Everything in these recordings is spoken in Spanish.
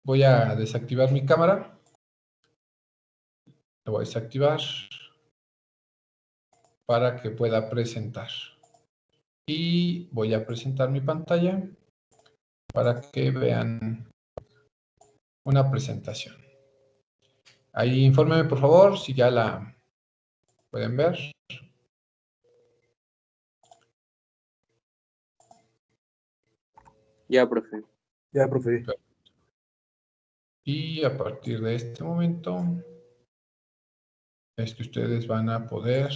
Voy a desactivar mi cámara. Lo voy a desactivar para que pueda presentar. Y voy a presentar mi pantalla para que vean una presentación. Ahí infórmeme, por favor, si ya la pueden ver. Ya, profe. Ya, profe. Y a partir de este momento es que ustedes van a poder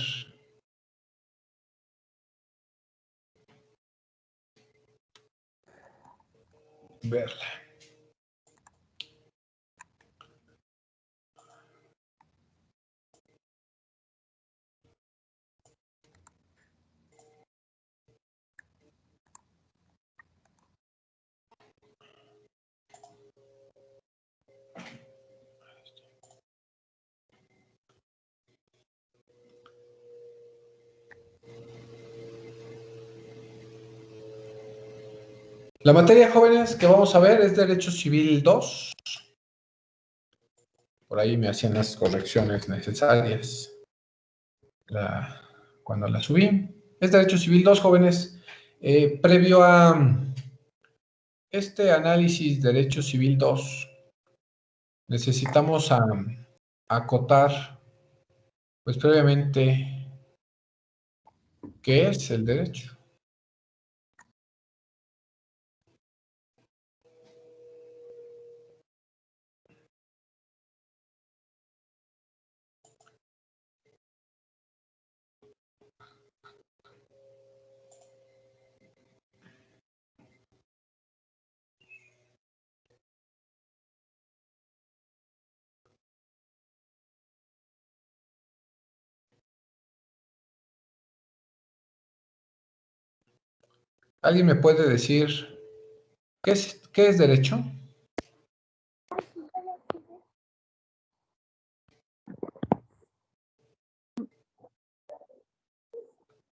verla. La materia, jóvenes, que vamos a ver es Derecho Civil 2. Por ahí me hacían las correcciones necesarias cuando la subí. Es Derecho Civil 2, jóvenes. Previo a este análisis Derecho Civil 2, necesitamos acotar, pues previamente, ¿qué es el derecho? ¿Alguien me puede decir qué es derecho?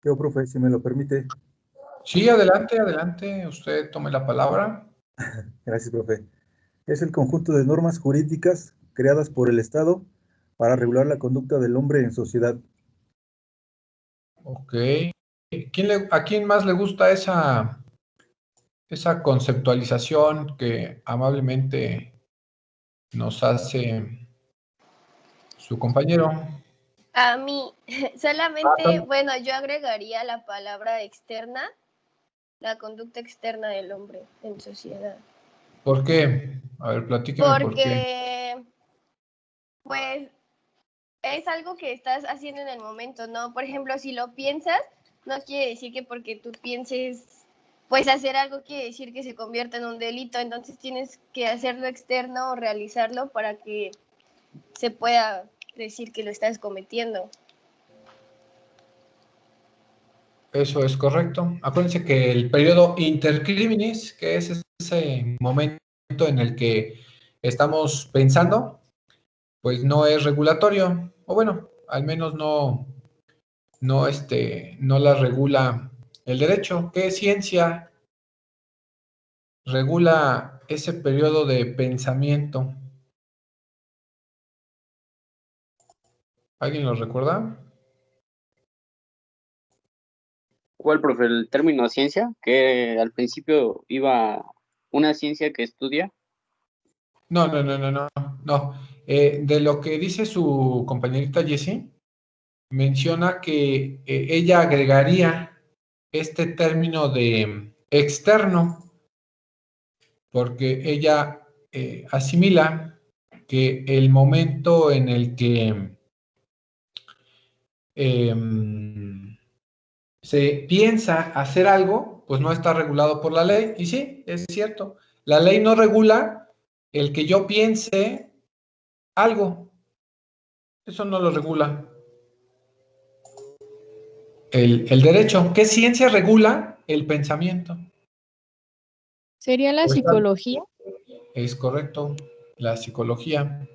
Yo, profe, si me lo permite. Sí, adelante, adelante. Usted tome la palabra. Gracias, profe. Es el conjunto de normas jurídicas creadas por el Estado para regular la conducta del hombre en sociedad. Ok. ¿A quién más le gusta esa conceptualización que amablemente nos hace su compañero? A mí, solamente, bueno, yo agregaría la palabra externa, la conducta externa del hombre en sociedad. ¿Por qué? A ver, platíqueme por qué. Porque, pues, es algo que estás haciendo en el momento, ¿no? Por ejemplo, si lo piensas, no quiere decir que porque tú pienses, pues hacer algo quiere decir que se convierta en un delito, entonces tienes que hacerlo externo o realizarlo para que se pueda decir que lo estás cometiendo. Eso es correcto. Acuérdense que el periodo intercriminis, que es ese momento en el que estamos pensando, pues no es regulatorio, o bueno, al menos no la regula el derecho. ¿Qué ciencia regula ese periodo de pensamiento? ¿Alguien lo recuerda? ¿Cuál, profe? El término ciencia, que al principio iba una ciencia que estudia. No. De lo que dice su compañerita Jessie, menciona que ella agregaría este término de externo, porque ella asimila que el momento en el que se piensa hacer algo, pues no está regulado por la ley. Y sí, es cierto, la ley no regula el que yo piense algo. Eso no lo regula el derecho. ¿Qué ciencia regula el pensamiento? ¿Sería la psicología? Es correcto, la psicología.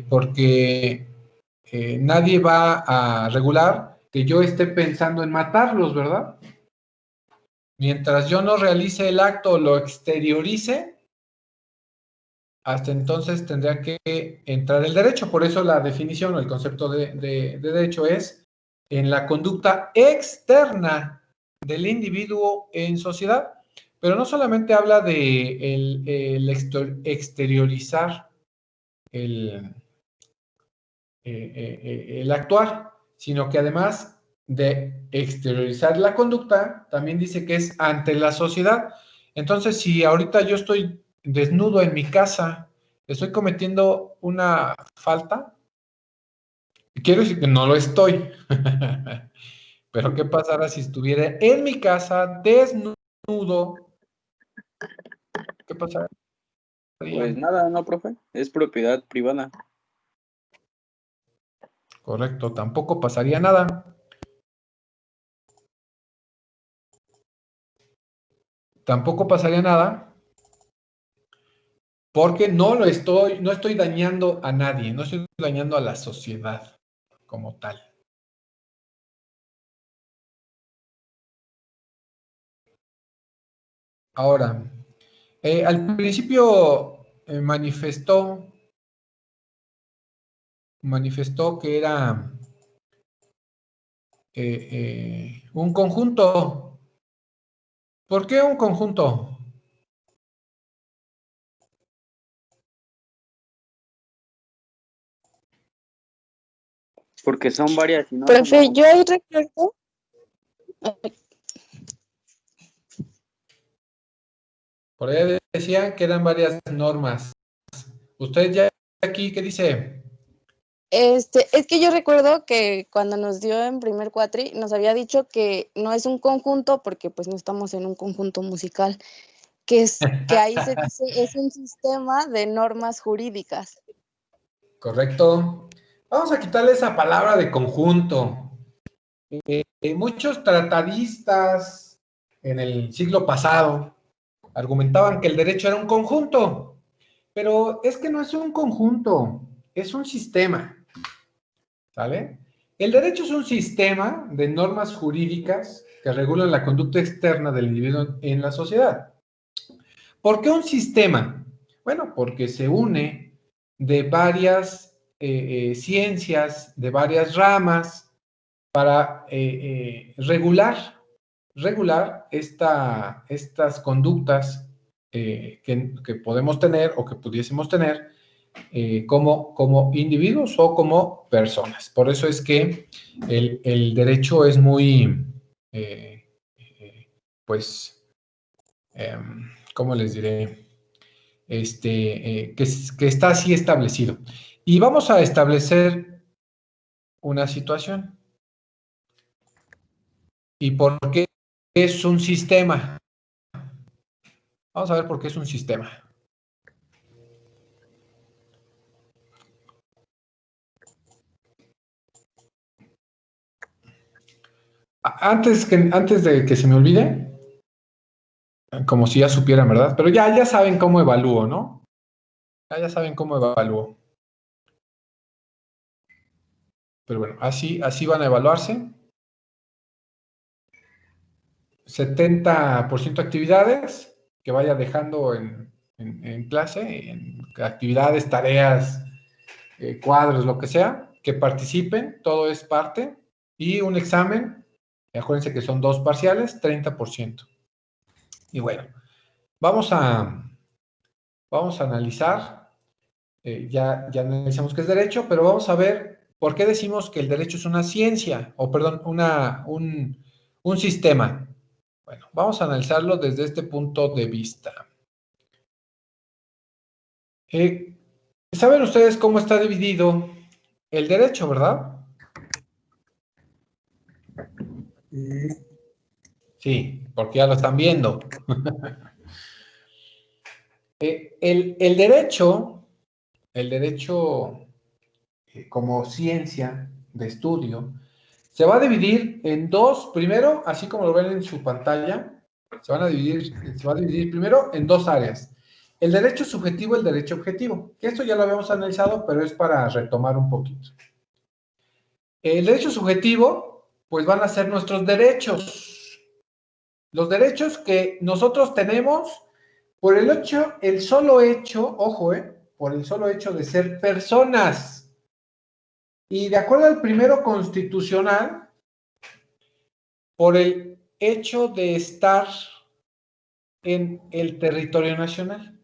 Porque nadie va a regular que yo esté pensando en matarlos, ¿verdad? Mientras yo no realice el acto o lo exteriorice, hasta entonces tendría que entrar el derecho. Por eso la definición o el concepto de derecho es en la conducta externa del individuo en sociedad. Pero no solamente habla de el exteriorizar el actuar, sino que además de exteriorizar la conducta, también dice que es ante la sociedad. Entonces, si ahorita yo estoy desnudo en mi casa, estoy cometiendo una falta, quiero decir que no lo estoy. Pero ¿qué pasará si estuviera en mi casa desnudo? ¿Qué pasaría? Pues nada, ¿no, profe? Es propiedad privada. Correcto, tampoco pasaría nada. Tampoco pasaría nada porque no estoy dañando a nadie, no estoy dañando a la sociedad como tal. Ahora, al principio manifestó que era un conjunto. ¿Por qué un conjunto? Porque son varias y no Profe, son... yo ahí recuerdo, Por ahí decía que eran varias normas. ¿Usted ya aquí qué dice? es que yo recuerdo que cuando nos dio en primer cuatri, nos había dicho que no es un conjunto, porque pues no estamos en un conjunto musical, que ahí se dice es un sistema de normas jurídicas. Correcto. Vamos a quitarle esa palabra de conjunto. Muchos tratadistas en el siglo pasado argumentaban que el derecho era un conjunto, pero es que no es un conjunto, es un sistema, ¿sale? El derecho es un sistema de normas jurídicas que regulan la conducta externa del individuo en la sociedad. ¿Por qué un sistema? Bueno, porque se une de varias ciencias, de varias ramas, para regular estas conductas que podemos tener o que pudiésemos tener como individuos o como personas. Por eso es que el derecho es muy, pues, ¿cómo les diré? Que está así establecido. Y vamos a establecer una situación. ¿Y por qué es un sistema? Vamos a ver por qué es un sistema. Antes de que se me olvide, como si ya supieran, ¿verdad? Pero ya saben cómo evalúo, ¿no? Ya saben cómo evalúo. Pero bueno, así van a evaluarse. 70% actividades que vaya dejando en clase, en actividades, tareas, cuadros, lo que sea, que participen, todo es parte. Y un examen, acuérdense que son 2 parciales, 30%. Y bueno, vamos a analizar, ya analizamos qué es derecho, pero vamos a ver por qué decimos que el derecho es una ciencia, o perdón, un sistema. Bueno, vamos a analizarlo desde este punto de vista. ¿Saben ustedes cómo está dividido el derecho, verdad? Sí, porque ya lo están viendo. El derecho como ciencia de estudio se va a dividir en dos, primero, así como lo ven en su pantalla, se va a dividir primero en dos áreas. El derecho subjetivo y el derecho objetivo. Esto ya lo habíamos analizado, pero es para retomar un poquito. El derecho subjetivo, pues van a ser nuestros derechos. Los derechos que nosotros tenemos por el solo hecho, ojo, por el solo hecho de ser personas. Y de acuerdo al primero constitucional, por el hecho de estar en el territorio nacional.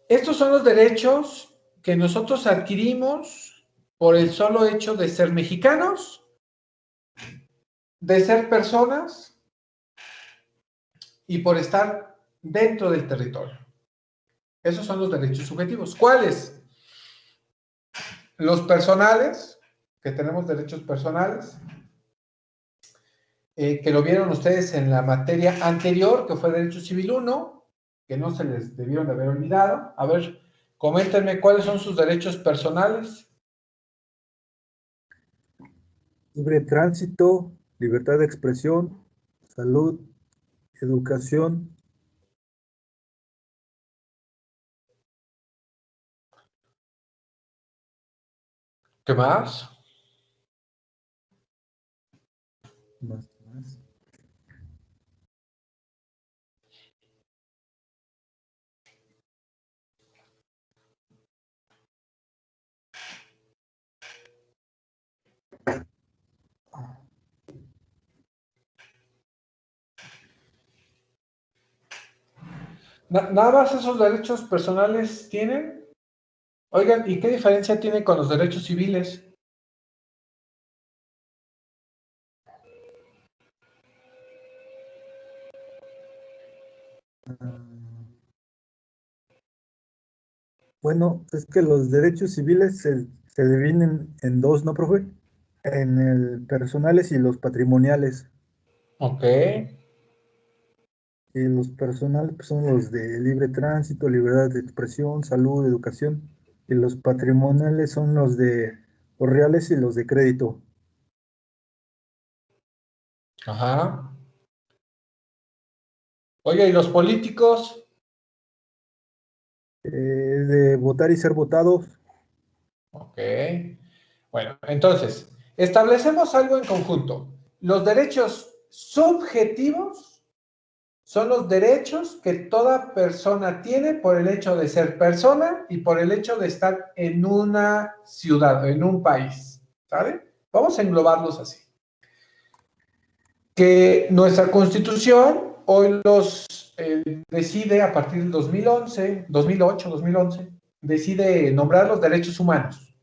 Estos son los derechos que nosotros adquirimos por el solo hecho de ser mexicanos, de ser personas y por estar dentro del territorio. Esos son los derechos subjetivos. ¿Cuáles? Los personales, que tenemos derechos personales, que lo vieron ustedes en la materia anterior, que fue Derecho Civil 1, que no se les debieron de haber olvidado. A ver, coméntenme cuáles son sus derechos personales. Libre tránsito, libertad de expresión, salud, educación. ¿Qué más? Más. ¿Nada más esos derechos personales tienen? Oigan, ¿y qué diferencia tiene con los derechos civiles? Bueno, es que los derechos civiles se dividen en dos, ¿no, profe? En el personales y los patrimoniales. Ok. Y los personales pues, son los de libre tránsito, libertad de expresión, salud, educación. Y los patrimoniales son los de los reales y los de crédito. Ajá. Oye, ¿y los políticos? De votar y ser votados. Ok. Bueno, entonces, establecemos algo en conjunto. Los derechos subjetivos son los derechos que toda persona tiene por el hecho de ser persona y por el hecho de estar en una ciudad, en un país. ¿Sale? Vamos a englobarlos así. Que nuestra Constitución hoy los decide a partir del 2011, 2008, 2011, decide nombrar los derechos humanos.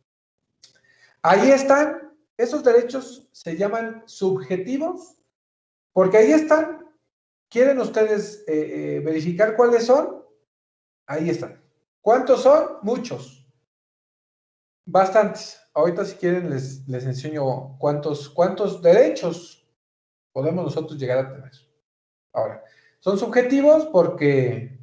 Ahí están, esos derechos se llaman subjetivos, porque ahí están. ¿Quieren ustedes verificar cuáles son? Ahí están. ¿Cuántos son? Muchos. Bastantes. Ahorita si quieren les enseño cuántos derechos podemos nosotros llegar a tener. Ahora, son subjetivos porque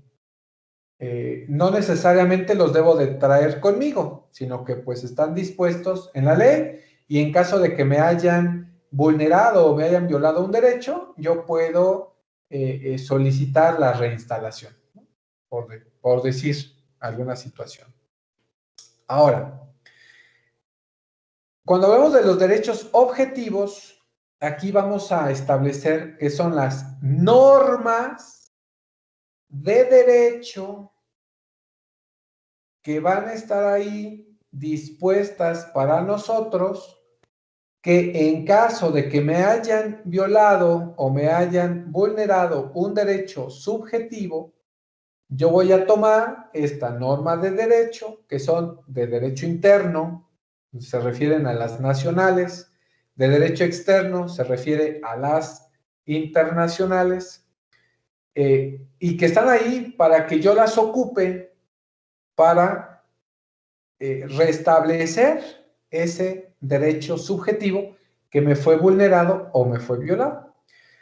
no necesariamente los debo de traer conmigo, sino que pues están dispuestos en la ley y en caso de que me hayan vulnerado o me hayan violado un derecho, yo puedo solicitar la reinstalación, ¿no? por decir alguna situación. Ahora, cuando hablamos de los derechos objetivos, aquí vamos a establecer qué son las normas de derecho que van a estar ahí dispuestas para nosotros, que en caso de que me hayan violado o me hayan vulnerado un derecho subjetivo, yo voy a tomar esta norma de derecho, que son de derecho interno, se refieren a las nacionales, de derecho externo, se refiere a las internacionales, y que están ahí para que yo las ocupe para restablecer ese derecho subjetivo que me fue vulnerado o me fue violado.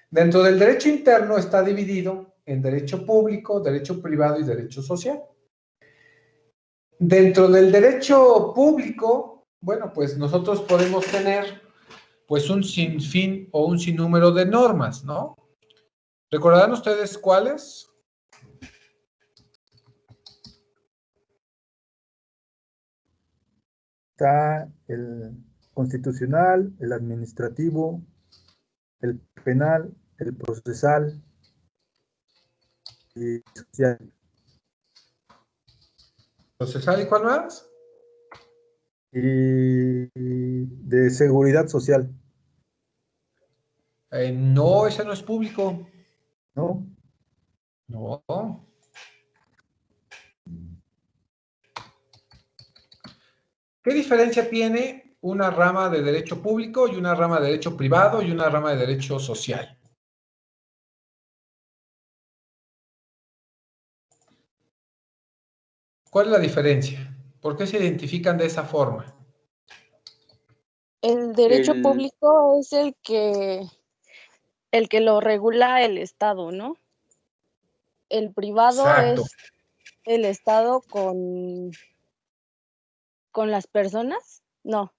Dentro del derecho interno está dividido en derecho público, derecho privado y derecho social. Dentro del derecho público, bueno, pues nosotros podemos tener pues un sinfín o un sinnúmero de normas, ¿no? ¿Recordarán ustedes cuáles? Está el constitucional, el administrativo, el penal, el procesal y social. Procesal, ¿y cuál más? Y de seguridad social, No, ese no es público. ¿no? No. ¿Qué diferencia tiene una rama de derecho público y una rama de derecho privado y una rama de derecho social? ¿Cuál es la diferencia? ¿Por qué se identifican de esa forma? El derecho El, público es el que lo regula el Estado, ¿no? El privado Exacto. es el Estado con las personas, no,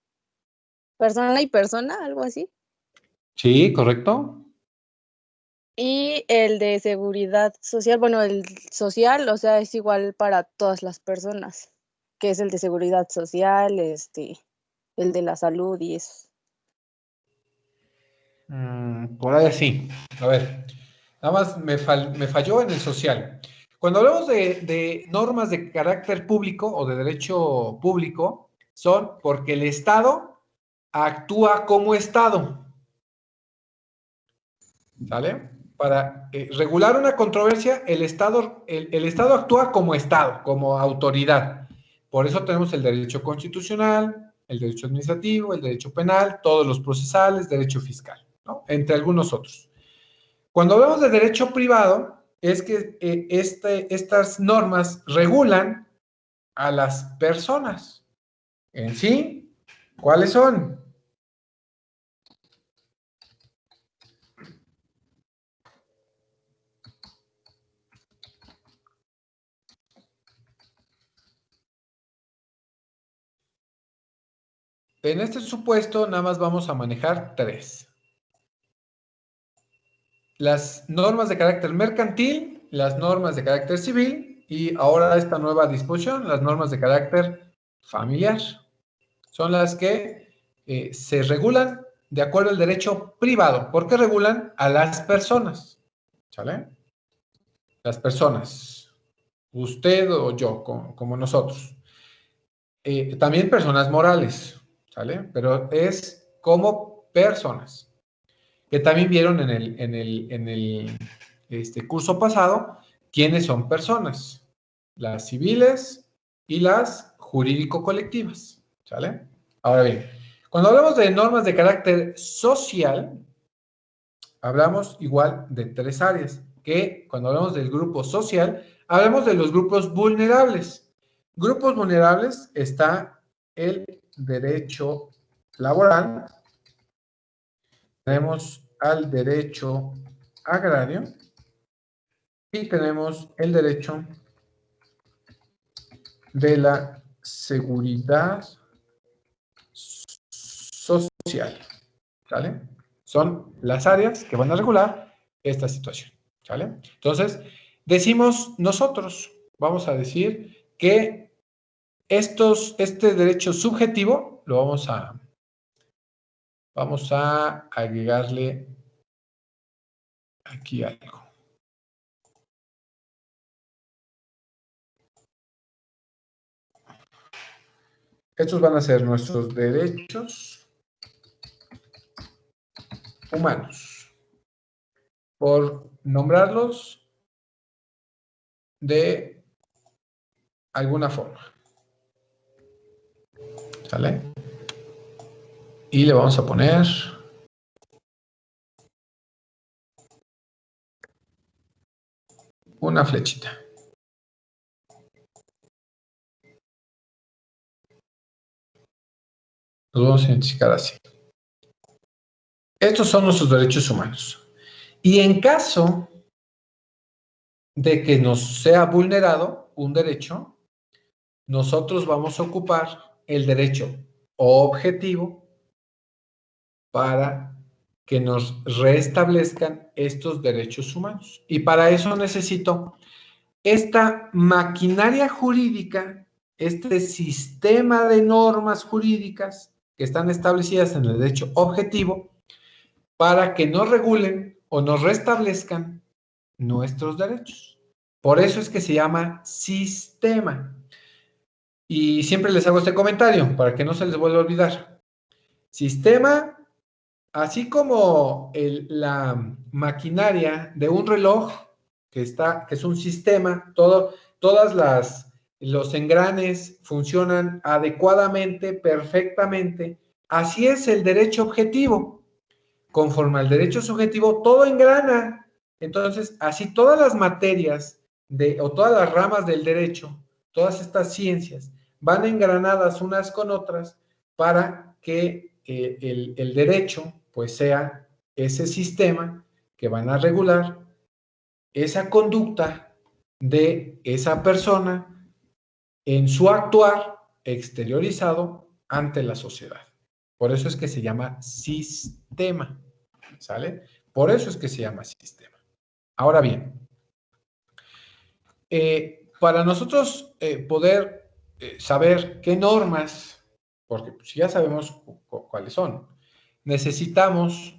persona y persona, algo así. Sí, correcto. Y el de seguridad social, bueno, el social, o sea, es igual para todas las personas, que es el de seguridad social, el de la salud y eso. Por ahí sí. A ver, nada más me falló en el social. Cuando hablamos de normas de carácter público o de derecho público, son porque el Estado actúa como Estado. ¿Sale? Para regular una controversia, el Estado actúa como Estado, como autoridad. Por eso tenemos el derecho constitucional, el derecho administrativo, el derecho penal, todos los procesales, derecho fiscal, ¿no? Entre algunos otros. Cuando hablamos de derecho privado, es que estas normas regulan a las personas. En sí, ¿cuáles son? En este supuesto, nada más vamos a manejar 3. Las normas de carácter mercantil, las normas de carácter civil y ahora esta nueva disposición, las normas de carácter familiar. Son las que se regulan de acuerdo al derecho privado. ¿Por qué regulan? A las personas. ¿Sale? Las personas. Usted o yo, como nosotros. También personas morales. ¿Sale? Pero es como personas. Que también vieron en el curso pasado quiénes son personas, las civiles y las jurídico-colectivas, ¿sale? Ahora bien, cuando hablamos de normas de carácter social, hablamos igual de 3 áreas, que cuando hablamos del grupo social, hablamos de los grupos vulnerables. Grupos vulnerables está el derecho laboral, tenemos al derecho agrario y tenemos el derecho de la seguridad social, ¿sale? Son las áreas que van a regular esta situación, ¿sale? Entonces, decimos nosotros, vamos a decir que este derecho subjetivo lo vamos a agregarle aquí algo. Estos van a ser nuestros derechos humanos. Por nombrarlos de alguna forma. ¿Sale? Y le vamos a poner una flechita. Los vamos a identificar así. Estos son nuestros derechos humanos. Y en caso de que nos sea vulnerado un derecho, nosotros vamos a ocupar el derecho objetivo para que nos restablezcan estos derechos humanos. Y para eso necesito esta maquinaria jurídica, este sistema de normas jurídicas que están establecidas en el derecho objetivo para que nos regulen o nos restablezcan nuestros derechos. Por eso es que se llama sistema. Y siempre les hago este comentario para que no se les vuelva a olvidar. Sistema, así como la maquinaria de un reloj, que es un sistema, todas los engranes funcionan adecuadamente, perfectamente. Así es el derecho objetivo. Conforme al derecho subjetivo, todo engrana. Entonces, así todas las materias o todas las ramas del derecho, todas estas ciencias, van engranadas unas con otras para que el derecho, pues, sea ese sistema que van a regular esa conducta de esa persona en su actuar exteriorizado ante la sociedad. Por eso es que se llama sistema, ¿sale? Por eso es que se llama sistema. Ahora bien, para nosotros poder saber qué normas, porque pues, ya sabemos cuáles son, necesitamos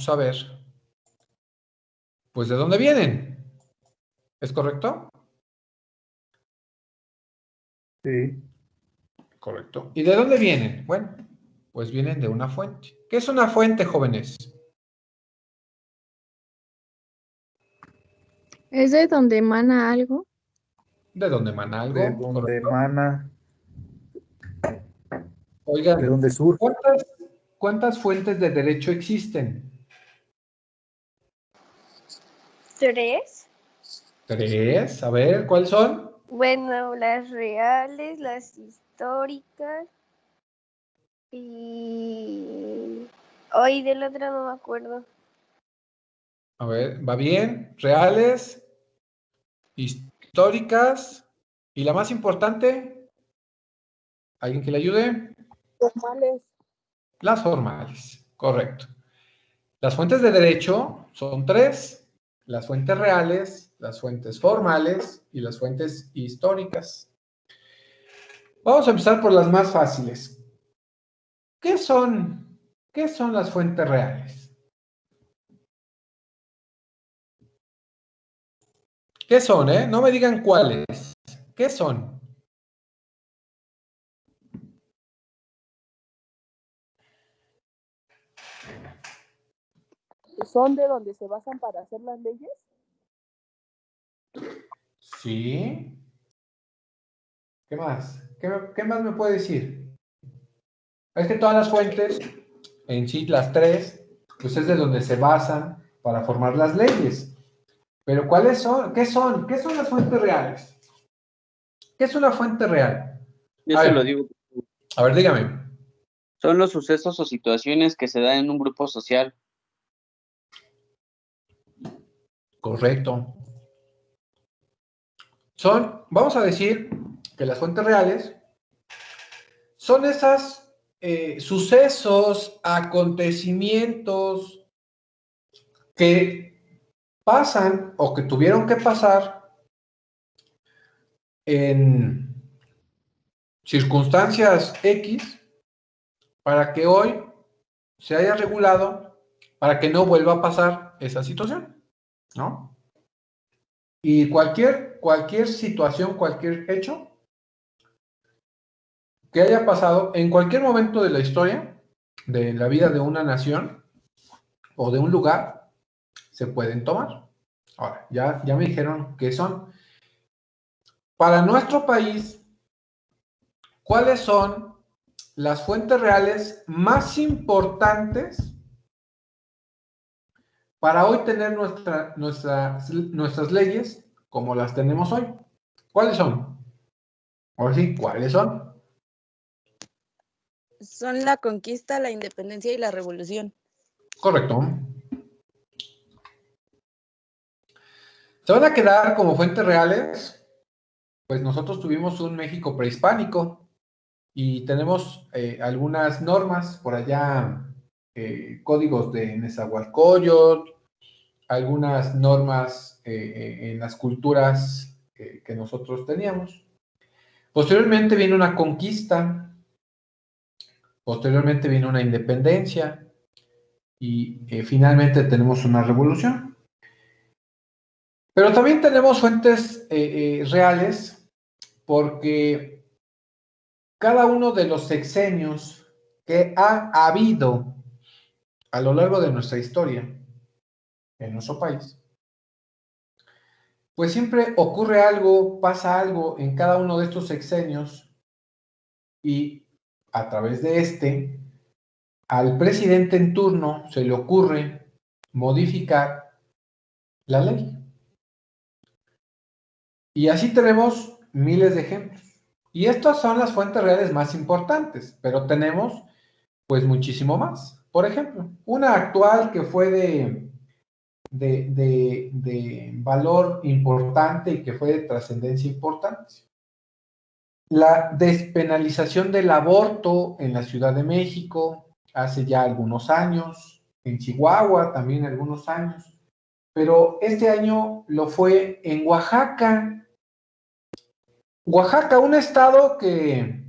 saber, pues, de dónde vienen. ¿Es correcto? Sí. Correcto. ¿Y de dónde vienen? Bueno, pues vienen de una fuente. ¿Qué es una fuente, jóvenes? ¿Es de donde emana algo? ¿De dónde emana De algo? donde Correcto. emana, de Oigan, donde surge. ¿cuántas fuentes de derecho existen? 3. 3. A ver, ¿cuáles son? Bueno, las reales, las históricas y... Hoy del otro no me acuerdo. A ver, ¿va bien? Reales, históricas y la más importante, ¿alguien que le ayude? Formales. Las formales, correcto. Las fuentes de derecho son 3, las fuentes reales, las fuentes formales y las fuentes históricas. Vamos a empezar por las más fáciles. ¿Qué son las fuentes reales? ¿Qué son, No me digan cuáles. ¿Qué son? ¿Son de donde se basan para hacer las leyes? Sí. ¿Qué más? ¿Qué más me puede decir? Es que todas las fuentes, en sí las 3, pues es de donde se basan para formar las leyes. Pero ¿cuáles son? ¿Qué son? ¿Qué son las fuentes reales? ¿Qué es una fuente real? Yo se lo digo. A ver, dígame. Son los sucesos o situaciones que se dan en un grupo social. Correcto. Vamos a decir que las fuentes reales son esos sucesos, acontecimientos que pasan o que tuvieron que pasar en circunstancias X para que hoy se haya regulado para que no vuelva a pasar esa situación, ¿no? Y cualquier situación, cualquier hecho que haya pasado en cualquier momento de la historia, de la vida de una nación o de un lugar, se pueden tomar. Ahora, ya me dijeron qué son. Para nuestro país, ¿cuáles son las fuentes reales más importantes para hoy tener nuestras leyes como las tenemos hoy? ¿Cuáles son? Ahora sí, ¿cuáles son? Son la conquista, la independencia y la revolución. Correcto. ¿Se van a quedar como fuentes reales? Pues nosotros tuvimos un México prehispánico y tenemos algunas normas por allá, códigos de Nezahualcóyotl, algunas normas en las culturas que nosotros teníamos. Posteriormente viene una conquista, posteriormente viene una independencia y finalmente tenemos una revolución. Pero también tenemos fuentes reales, porque cada uno de los sexenios que ha habido a lo largo de nuestra historia en nuestro país, pues siempre ocurre algo, pasa algo en cada uno de estos sexenios y a través de al presidente en turno se le ocurre modificar la ley. Y así tenemos miles de ejemplos. Y estas son las fuentes reales más importantes, pero tenemos pues muchísimo más. Por ejemplo, una actual que fue de valor importante y que fue de trascendencia importante. La despenalización del aborto en la Ciudad de México hace ya algunos años, en Chihuahua también algunos años, pero este año lo fue en Oaxaca. Oaxaca, un estado que,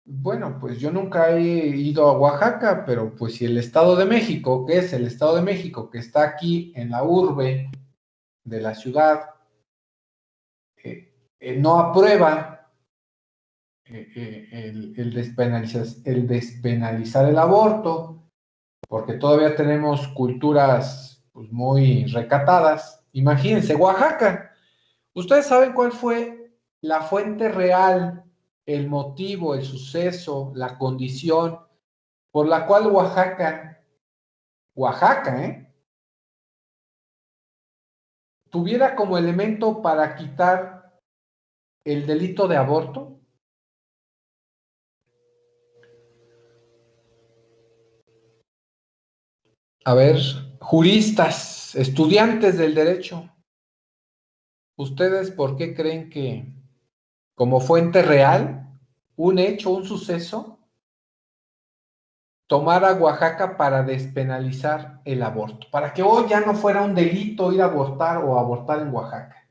bueno, pues yo nunca he ido a Oaxaca, pero pues si el Estado de México, que es el Estado de México, que está aquí en la urbe de la ciudad, no aprueba el despenalizar el aborto, porque todavía tenemos culturas pues, muy recatadas. Imagínense, Oaxaca. ¿Ustedes saben cuál fue la fuente real, el motivo, el suceso, la condición por la cual Oaxaca, tuviera como elemento para quitar el delito de aborto? A ver, juristas, estudiantes del derecho, ¿ustedes por qué creen que como fuente real, un hecho, un suceso, tomara Oaxaca para despenalizar el aborto? Para que hoy ya no fuera un delito ir a abortar o abortar en Oaxaca.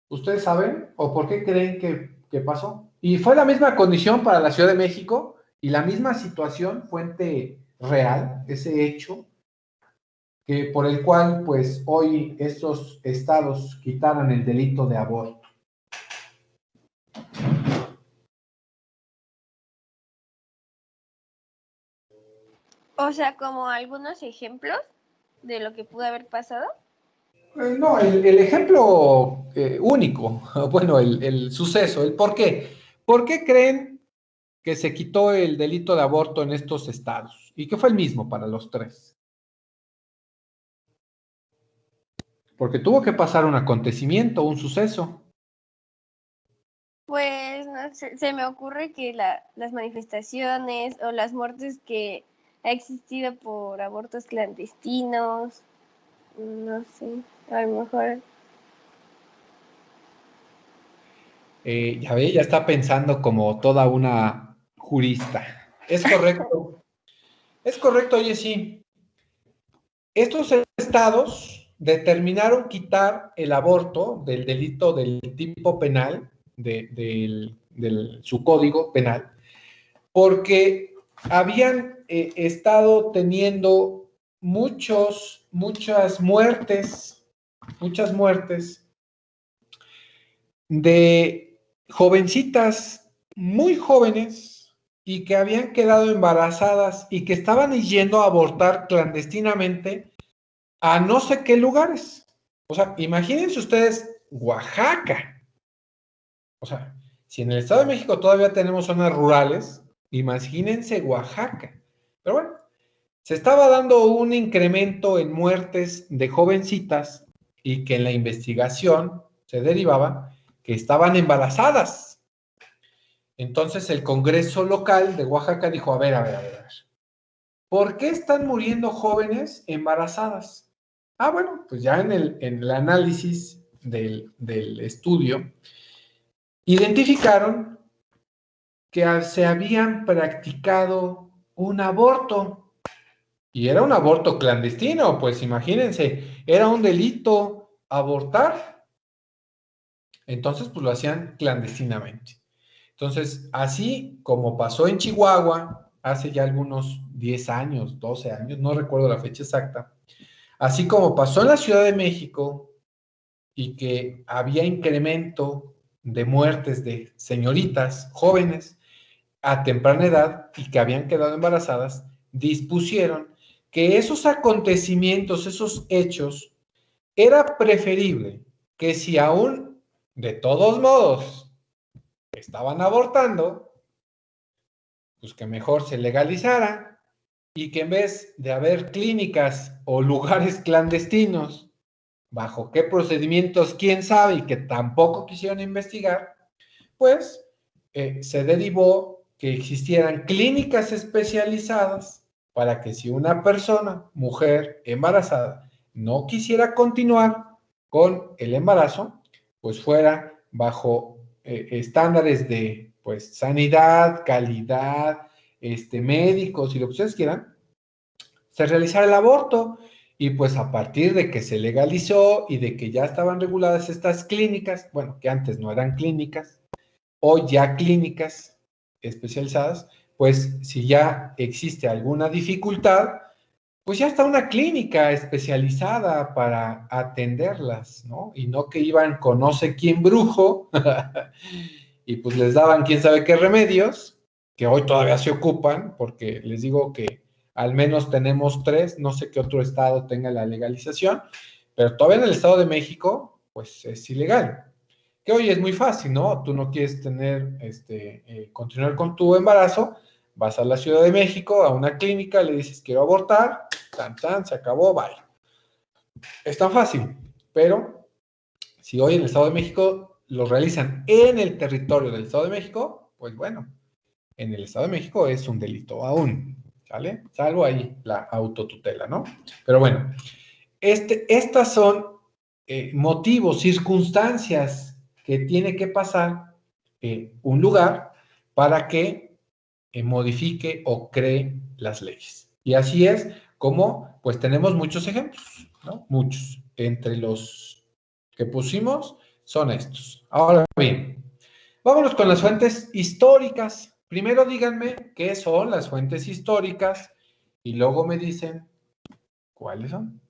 ¿Ustedes saben o por qué creen que pasó? Y fue la misma condición para la Ciudad de México y la misma situación, fuente real, ese hecho, que por el cual pues hoy estos estados quitaran el delito de aborto. O sea, como algunos ejemplos de lo que pudo haber pasado. No, el ejemplo único, bueno, el suceso, el por qué. ¿Por qué creen que se quitó el delito de aborto en estos estados? Y que fue el mismo para los tres. Porque tuvo que pasar un acontecimiento, un suceso. Pues no sé, se me ocurre que las manifestaciones o las muertes que ha existido por abortos clandestinos, no sé, a lo mejor. Ya ve, ya está pensando como toda una jurista. Es correcto. Es correcto, oye, sí. Estos estados determinaron quitar el aborto del delito del tipo penal, de su código penal, porque habían estado teniendo muchas muertes de jovencitas muy jóvenes y que habían quedado embarazadas y que estaban yendo a abortar clandestinamente a no sé qué lugares. O sea, imagínense ustedes Oaxaca. O sea, si en el Estado de México todavía tenemos zonas rurales, imagínense Oaxaca. Pero bueno, se estaba dando un incremento en muertes de jovencitas y que en la investigación se derivaba que estaban embarazadas. Entonces el Congreso local de Oaxaca dijo, a ver. ¿Por qué están muriendo jóvenes embarazadas? Ah, bueno, pues ya en el análisis del estudio, identificaron que se habían practicado un aborto. Y era un aborto clandestino, pues imagínense, era un delito abortar. Entonces, pues lo hacían clandestinamente. Entonces, así como pasó en Chihuahua, hace ya algunos 10 años, 12 años, no recuerdo la fecha exacta, así como pasó en la Ciudad de México y que había incremento de muertes de señoritas jóvenes a temprana edad y que habían quedado embarazadas, dispusieron que esos acontecimientos, esos hechos, era preferible que si aún de todos modos estaban abortando, pues que mejor se legalizara y que en vez de haber clínicas o lugares clandestinos, bajo qué procedimientos, quién sabe, y que tampoco quisieron investigar, pues se derivó que existieran clínicas especializadas para que si una persona, mujer embarazada, no quisiera continuar con el embarazo, pues fuera bajo estándares de pues sanidad, calidad, médicos y lo que ustedes quieran, se realizara el aborto. Y pues a partir de que se legalizó y de que ya estaban reguladas estas clínicas, bueno, que antes no eran clínicas, o ya clínicas especializadas, pues si ya existe alguna dificultad, pues ya está una clínica especializada para atenderlas, ¿no? Y no que iban con no sé quién brujo y pues les daban quién sabe qué remedios, que hoy todavía se ocupan, porque les digo que al menos tenemos 3, no sé qué otro estado tenga la legalización, pero todavía en el Estado de México, pues es ilegal. Que hoy es muy fácil, ¿no? Tú no quieres tener, continuar con tu embarazo, vas a la Ciudad de México, a una clínica, le dices quiero abortar, tan, tan, se acabó, bye. Es tan fácil, pero si hoy en el Estado de México lo realizan en el territorio del Estado de México, pues bueno, en el Estado de México es un delito aún, ¿sale? Salvo ahí la autotutela, ¿no? Pero bueno, estas son motivos, circunstancias que tiene que pasar un lugar para que modifique o cree las leyes. Y así es como, pues tenemos muchos ejemplos, ¿no? Muchos. Entre los que pusimos son estos. Ahora bien, vámonos con las fuentes históricas. Primero díganme qué son las fuentes históricas y luego me dicen cuáles son.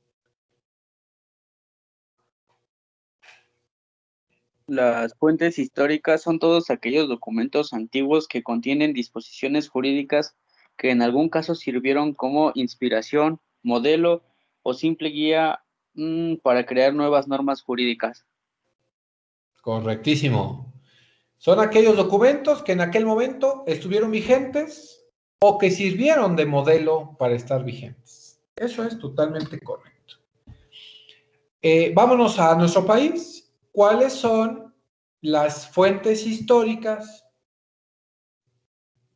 Las fuentes históricas son todos aquellos documentos antiguos que contienen disposiciones jurídicas que en algún caso sirvieron como inspiración, modelo o simple guía para crear nuevas normas jurídicas. Correctísimo. Son aquellos documentos que en aquel momento estuvieron vigentes o que sirvieron de modelo para estar vigentes. Eso es totalmente correcto. Vámonos a nuestro país. ¿Cuáles son las fuentes históricas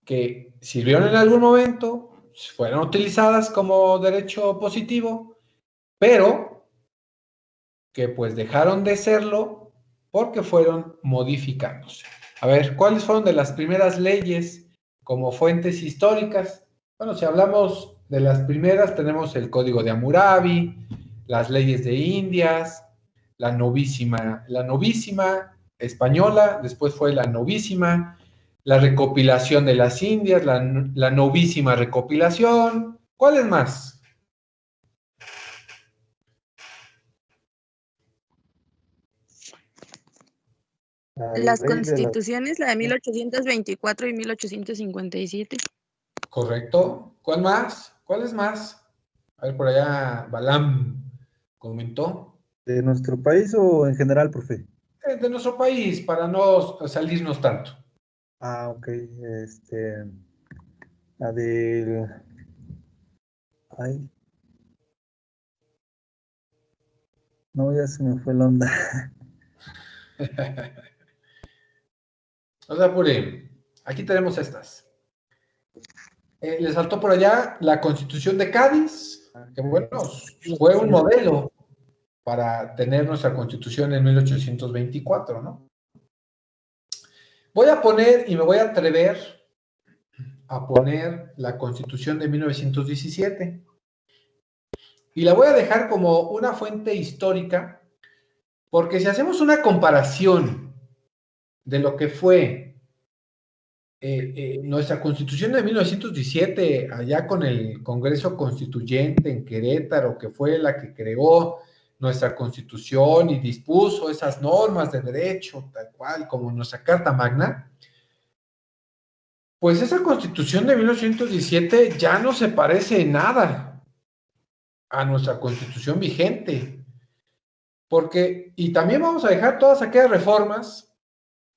que sirvieron en algún momento, fueron utilizadas como derecho positivo, pero que pues dejaron de serlo porque fueron modificándose? A ver, ¿cuáles fueron de las primeras leyes como fuentes históricas? Bueno, si hablamos de las primeras, tenemos el Código de Hammurabi, las leyes de Indias, la novísima española, después fue la novísima, la recopilación de las Indias, la novísima recopilación. ¿Cuáles más? Las constituciones, la de 1824 y 1857. Correcto. ¿Cuál más? ¿Cuáles más? A ver, por allá Balam comentó. ¿De nuestro país o en general, profe? De nuestro país, para no salirnos tanto. Ah, ok. La del... Ay. No, ya se me fue la onda. O sea, aquí tenemos estas. Les saltó por allá la Constitución de Cádiz, que bueno, fue un modelo para tener nuestra Constitución en 1824, ¿no? Voy a poner y me voy a atrever a poner la Constitución de 1917 y la voy a dejar como una fuente histórica, porque si hacemos una comparación de lo que fue nuestra Constitución de 1917, allá con el Congreso Constituyente en Querétaro, que fue la que creó nuestra Constitución y dispuso esas normas de derecho, tal cual como nuestra Carta Magna, pues esa Constitución de 1917 ya no se parece en nada a nuestra Constitución vigente. Porque, y también vamos a dejar todas aquellas reformas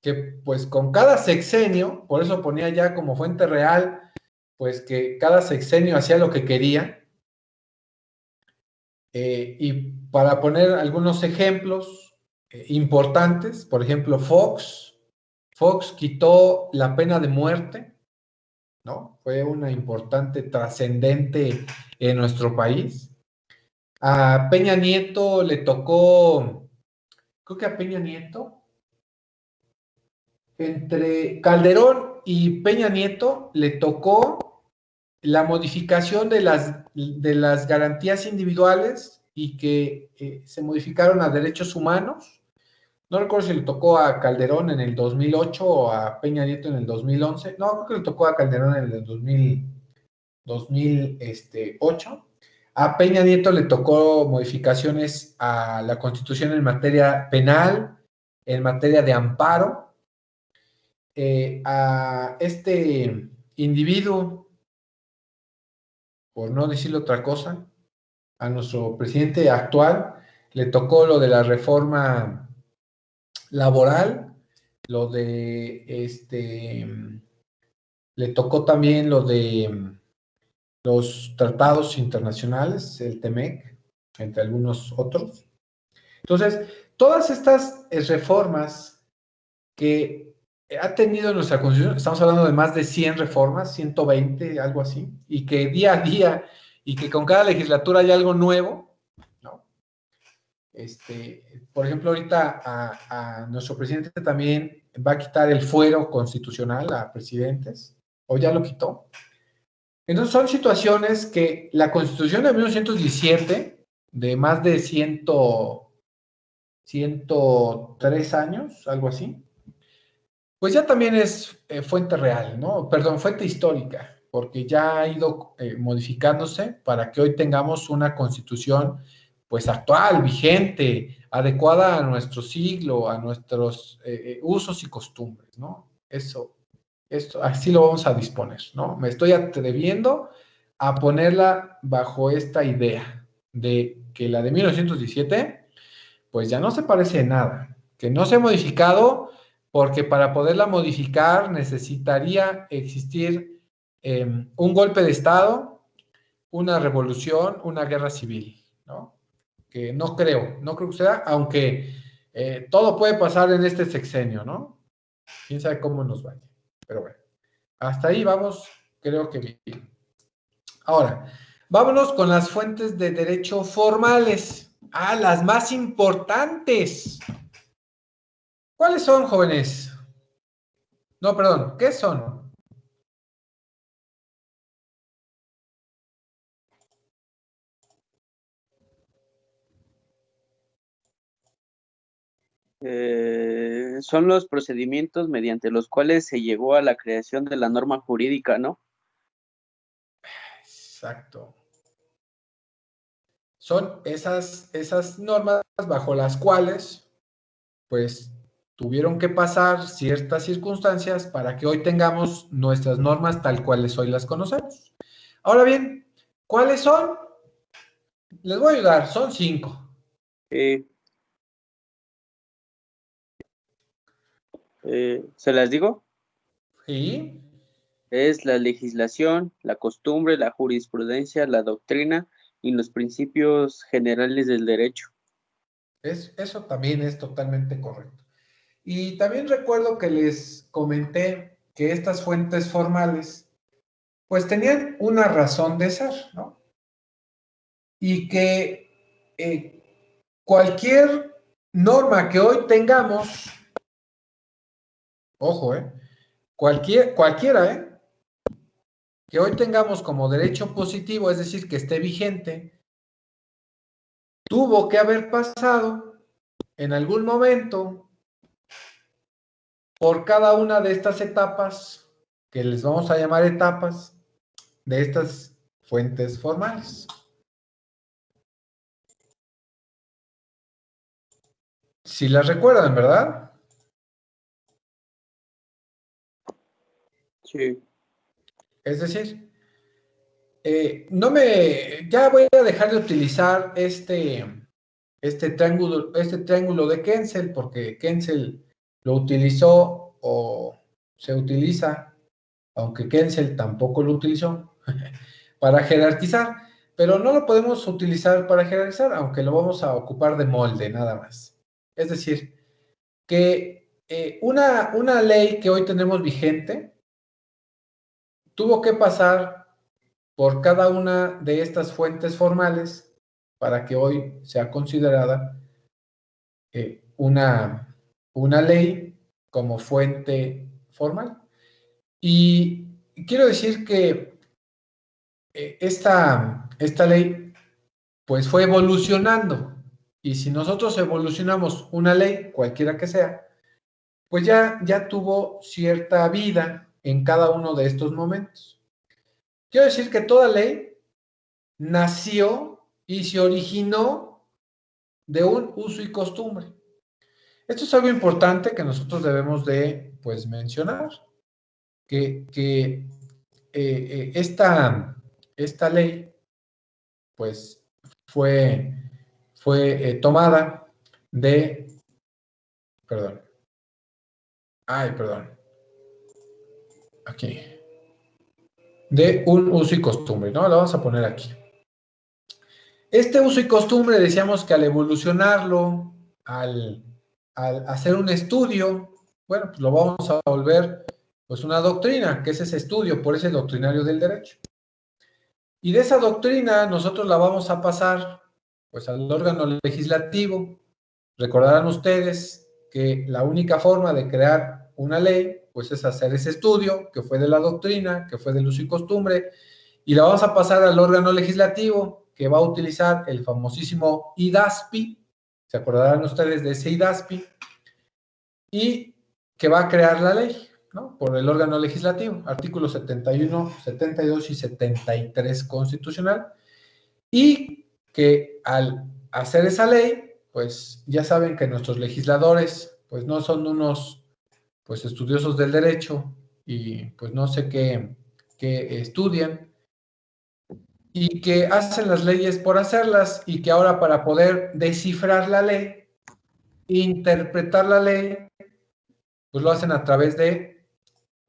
que pues con cada sexenio, por eso ponía ya como fuente real, pues que cada sexenio hacía lo que quería. Y para poner algunos ejemplos importantes, por ejemplo, Fox quitó la pena de muerte, ¿no? Fue una importante trascendente en nuestro país. A Peña Nieto le tocó, creo que a Peña Nieto, entre Calderón y Peña Nieto le tocó la modificación de las garantías individuales y que se modificaron a derechos humanos. No recuerdo si le tocó a Calderón en el 2008 o a Peña Nieto en el 2011. No, creo que le tocó a Calderón en el 2008. A Peña Nieto le tocó modificaciones a la Constitución en materia penal, en materia de amparo. A este individuo, por no decirle otra cosa, a nuestro presidente actual, le tocó lo de la reforma laboral, lo de le tocó también lo de los tratados internacionales, el TEMEC, entre algunos otros. Entonces, todas estas reformas que ha tenido nuestra Constitución, estamos hablando de más de 100 reformas, 120, algo así, y que día a día, y que con cada legislatura hay algo nuevo, ¿no? Por ejemplo, ahorita a nuestro presidente también va a quitar el fuero constitucional a presidentes, o ya lo quitó. Entonces son situaciones que la Constitución de 1917, de más de 103 años, algo así, pues ya también es fuente real, ¿no? Perdón, fuente histórica, porque ya ha ido modificándose para que hoy tengamos una constitución pues actual, vigente, adecuada a nuestro siglo, a nuestros usos y costumbres, ¿no? Esto, así lo vamos a disponer, ¿no? Me estoy atreviendo a ponerla bajo esta idea de que la de 1917 pues ya no se parece en nada, que no se ha modificado porque para poderla modificar necesitaría existir un golpe de Estado, una revolución, una guerra civil, ¿no? Que no creo que sea, aunque todo puede pasar en este sexenio, ¿no? Quién sabe cómo nos vaya, pero bueno, hasta ahí vamos, creo que bien. Ahora, vámonos con las fuentes de derecho formales. Ah, las más importantes. ¿Cuáles son, jóvenes? No, perdón, ¿qué son? Son los procedimientos mediante los cuales se llegó a la creación de la norma jurídica, ¿no? Exacto. Son esas normas bajo las cuales, pues, tuvieron que pasar ciertas circunstancias para que hoy tengamos nuestras normas tal cuales hoy las conocemos. Ahora bien, ¿cuáles son? Les voy a ayudar, son 5. ¿Se las digo? Sí. Es la legislación, la costumbre, la jurisprudencia, la doctrina y los principios generales del derecho. Eso también es totalmente correcto. Y también recuerdo que les comenté que estas fuentes formales, pues tenían una razón de ser, ¿no? Y que cualquier norma que hoy tengamos, ojo, cualquiera, que hoy tengamos como derecho positivo, es decir, que esté vigente, tuvo que haber pasado en algún momento por cada una de estas etapas, que les vamos a llamar etapas, de estas fuentes formales. Si las recuerdan, ¿verdad? Sí. Es decir, ya voy a dejar de utilizar este triángulo de Kensel, porque Kensel lo utilizó o se utiliza, aunque Kensel tampoco lo utilizó, para jerarquizar, pero no lo podemos utilizar para jerarquizar, aunque lo vamos a ocupar de molde, nada más. Es decir, que una ley que hoy tenemos vigente tuvo que pasar por cada una de estas fuentes formales para que hoy sea considerada una ley como fuente formal. Y quiero decir que esta ley pues fue evolucionando, y si nosotros evolucionamos una ley, cualquiera que sea, pues ya tuvo cierta vida en cada uno de estos momentos. Quiero decir que toda ley nació y se originó de un uso y costumbre. Esto es algo importante que nosotros debemos de, pues, mencionar, que esta ley, pues, fue tomada de, perdón, aquí, de un uso y costumbre, ¿no? Lo vamos a poner aquí. Este uso y costumbre, decíamos que al evolucionarlo, al hacer un estudio, bueno, pues lo vamos a volver pues una doctrina, que es ese estudio, por ese doctrinario del derecho. Y de esa doctrina nosotros la vamos a pasar pues al órgano legislativo. Recordarán ustedes que la única forma de crear una ley pues es hacer ese estudio, que fue de la doctrina, que fue del uso y costumbre, y la vamos a pasar al órgano legislativo, que va a utilizar el famosísimo IDASPI, se acordarán ustedes de ese IDASPI, y que va a crear la ley, ¿no? Por el órgano legislativo, artículos 71, 72 y 73 constitucional, y que al hacer esa ley, pues ya saben que nuestros legisladores, pues no son unos, pues, estudiosos del derecho, y pues no sé qué estudian, y que hacen las leyes por hacerlas, y que ahora para poder descifrar la ley, interpretar la ley, pues lo hacen a través de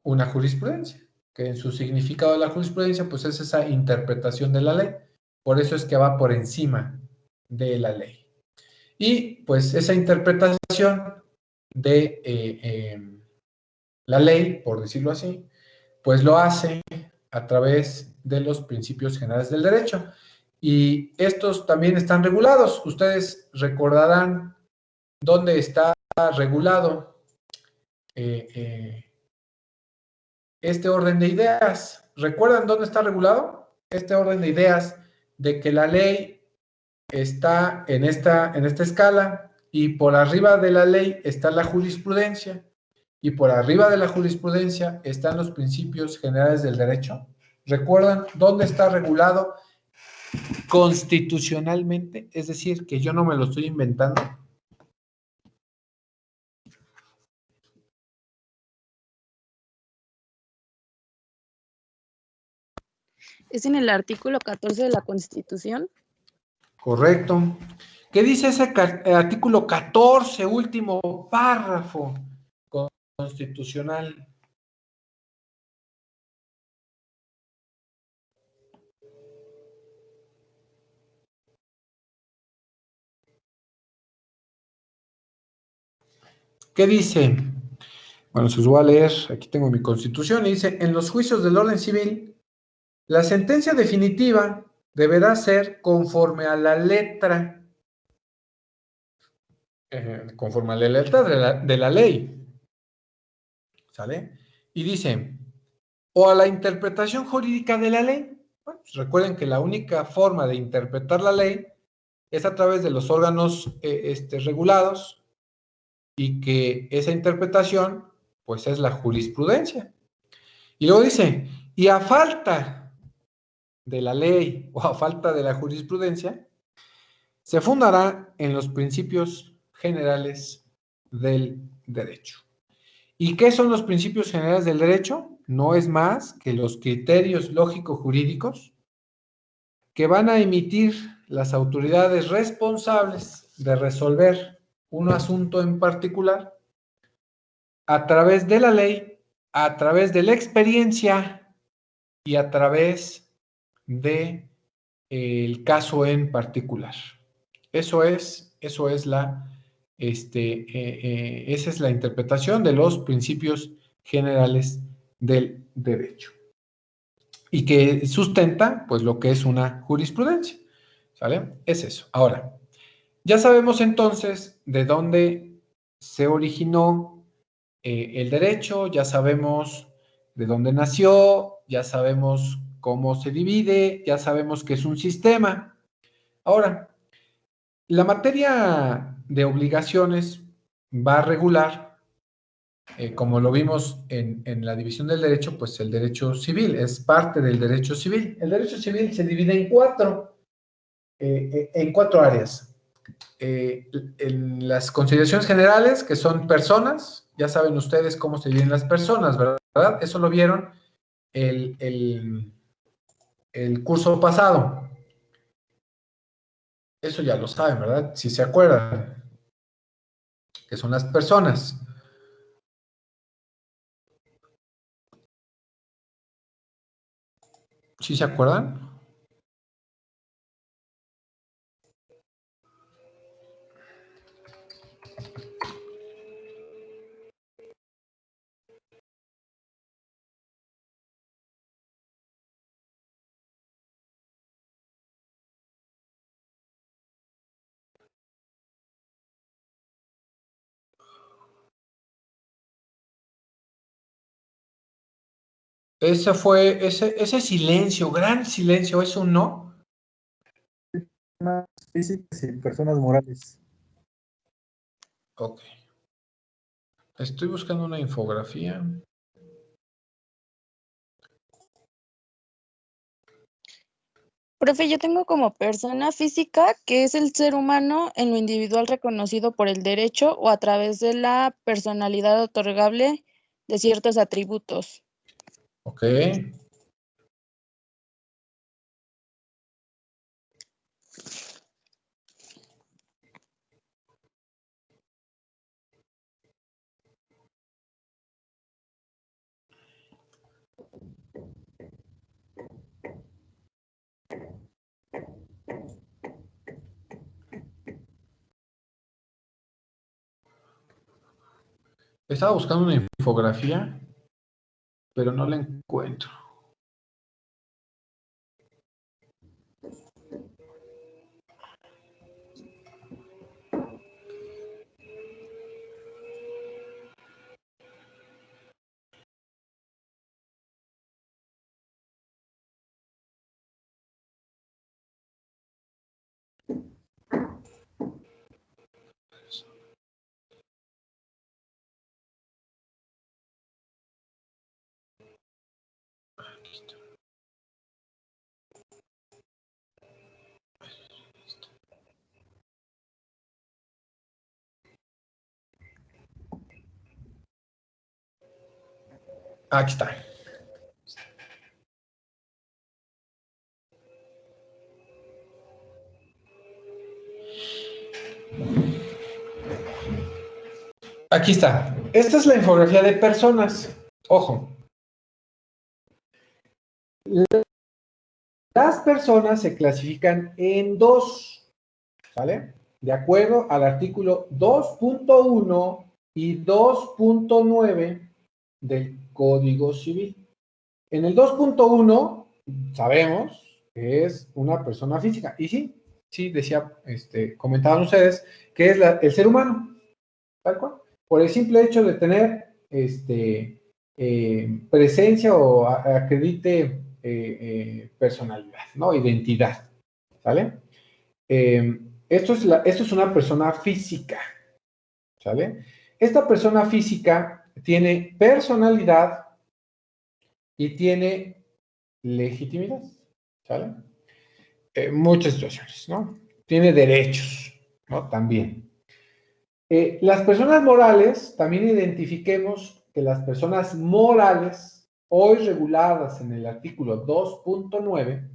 una jurisprudencia, que en su significado de la jurisprudencia, pues es esa interpretación de la ley. Por eso es que va por encima de la ley. Y pues esa interpretación de la ley, por decirlo así, pues lo hace a través de los principios generales del derecho. Y estos también están regulados. Ustedes recordarán dónde está regulado este orden de ideas. ¿Recuerdan dónde está regulado? Este orden de ideas de que la ley está en esta escala, y por arriba de la ley está la jurisprudencia, y por arriba de la jurisprudencia están los principios generales del derecho. ¿Recuerdan dónde está regulado constitucionalmente? Es decir, que yo no me lo estoy inventando. ¿Es en el artículo 14 de la Constitución? Correcto. ¿Qué dice ese artículo 14, último párrafo constitucional? ¿Qué dice? Bueno, se los voy a leer. Aquí tengo mi Constitución y dice: en los juicios del orden civil, la sentencia definitiva deberá ser conforme a la letra, conforme a la letra de la ley. ¿Sale? Y dice: o a la interpretación jurídica de la ley. Bueno, pues recuerden que la única forma de interpretar la ley es a través de los órganos regulados, y que esa interpretación pues es la jurisprudencia. Y luego dice: y a falta de la ley o a falta de la jurisprudencia, se fundará en los principios generales del derecho. ¿Y qué son los principios generales del derecho? No es más que los criterios lógico-jurídicos que van a emitir las autoridades responsables de resolver un asunto en particular a través de la ley, a través de la experiencia y a través de el caso en particular. Esa es la interpretación de los principios generales del derecho y que sustenta pues lo que es una jurisprudencia, ¿sale? Es eso. Ahora, ya sabemos entonces de dónde se originó el derecho, ya sabemos de dónde nació, ya sabemos cómo se divide, ya sabemos que es un sistema. Ahora, la materia de obligaciones va a regular, como lo vimos en la división del derecho, pues el derecho civil es parte del derecho civil. El derecho civil se divide en cuatro áreas. En las consideraciones generales, que son personas, ya saben ustedes cómo se dividen las personas, ¿verdad? Eso lo vieron el curso pasado. Eso ya lo saben, ¿verdad? Si se acuerdan, que son las personas. ¿Sí se acuerdan? Ese silencio, gran silencio, ¿es un no? Personas físicas y personas morales. Ok. Estoy buscando una infografía. Profe, yo tengo como persona física que es el ser humano en lo individual reconocido por el derecho o a través de la personalidad otorgable de ciertos atributos. Ok. Estaba buscando una infografía, pero no la encuentro. Aquí está. Aquí está. Esta es la infografía de personas. Ojo. Las personas se clasifican en dos, ¿vale? De acuerdo al artículo 2.1 y 2.9 del Código Civil. En el 2.1 sabemos que es una persona física. Y sí, decía, comentaban ustedes, que es el ser humano, tal cual. Por el simple hecho de tener presencia o acredite personalidad, ¿no? Identidad, ¿sale? Esto es una persona física, ¿sale? Esta persona física tiene personalidad y tiene legitimidad, ¿sale? Muchas situaciones, ¿no? Tiene derechos, ¿no? También. Las personas morales, también identifiquemos que las personas morales, hoy reguladas en el artículo 2.9,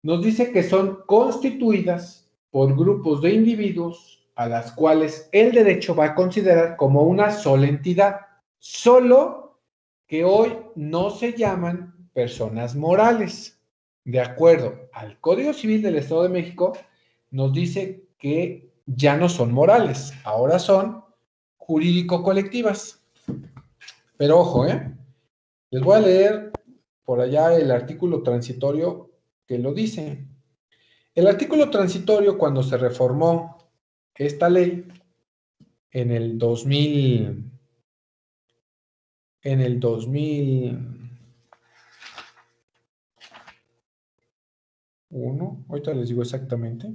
nos dice que son constituidas por grupos de individuos a las cuales el derecho va a considerar como una sola entidad, solo que hoy no se llaman personas morales. De acuerdo al Código Civil del Estado de México, nos dice que ya no son morales, ahora son jurídico-colectivas. Pero ojo, les voy a leer por allá el artículo transitorio que lo dice. El artículo transitorio, cuando se reformó esta ley en el 2001, ahorita les digo exactamente.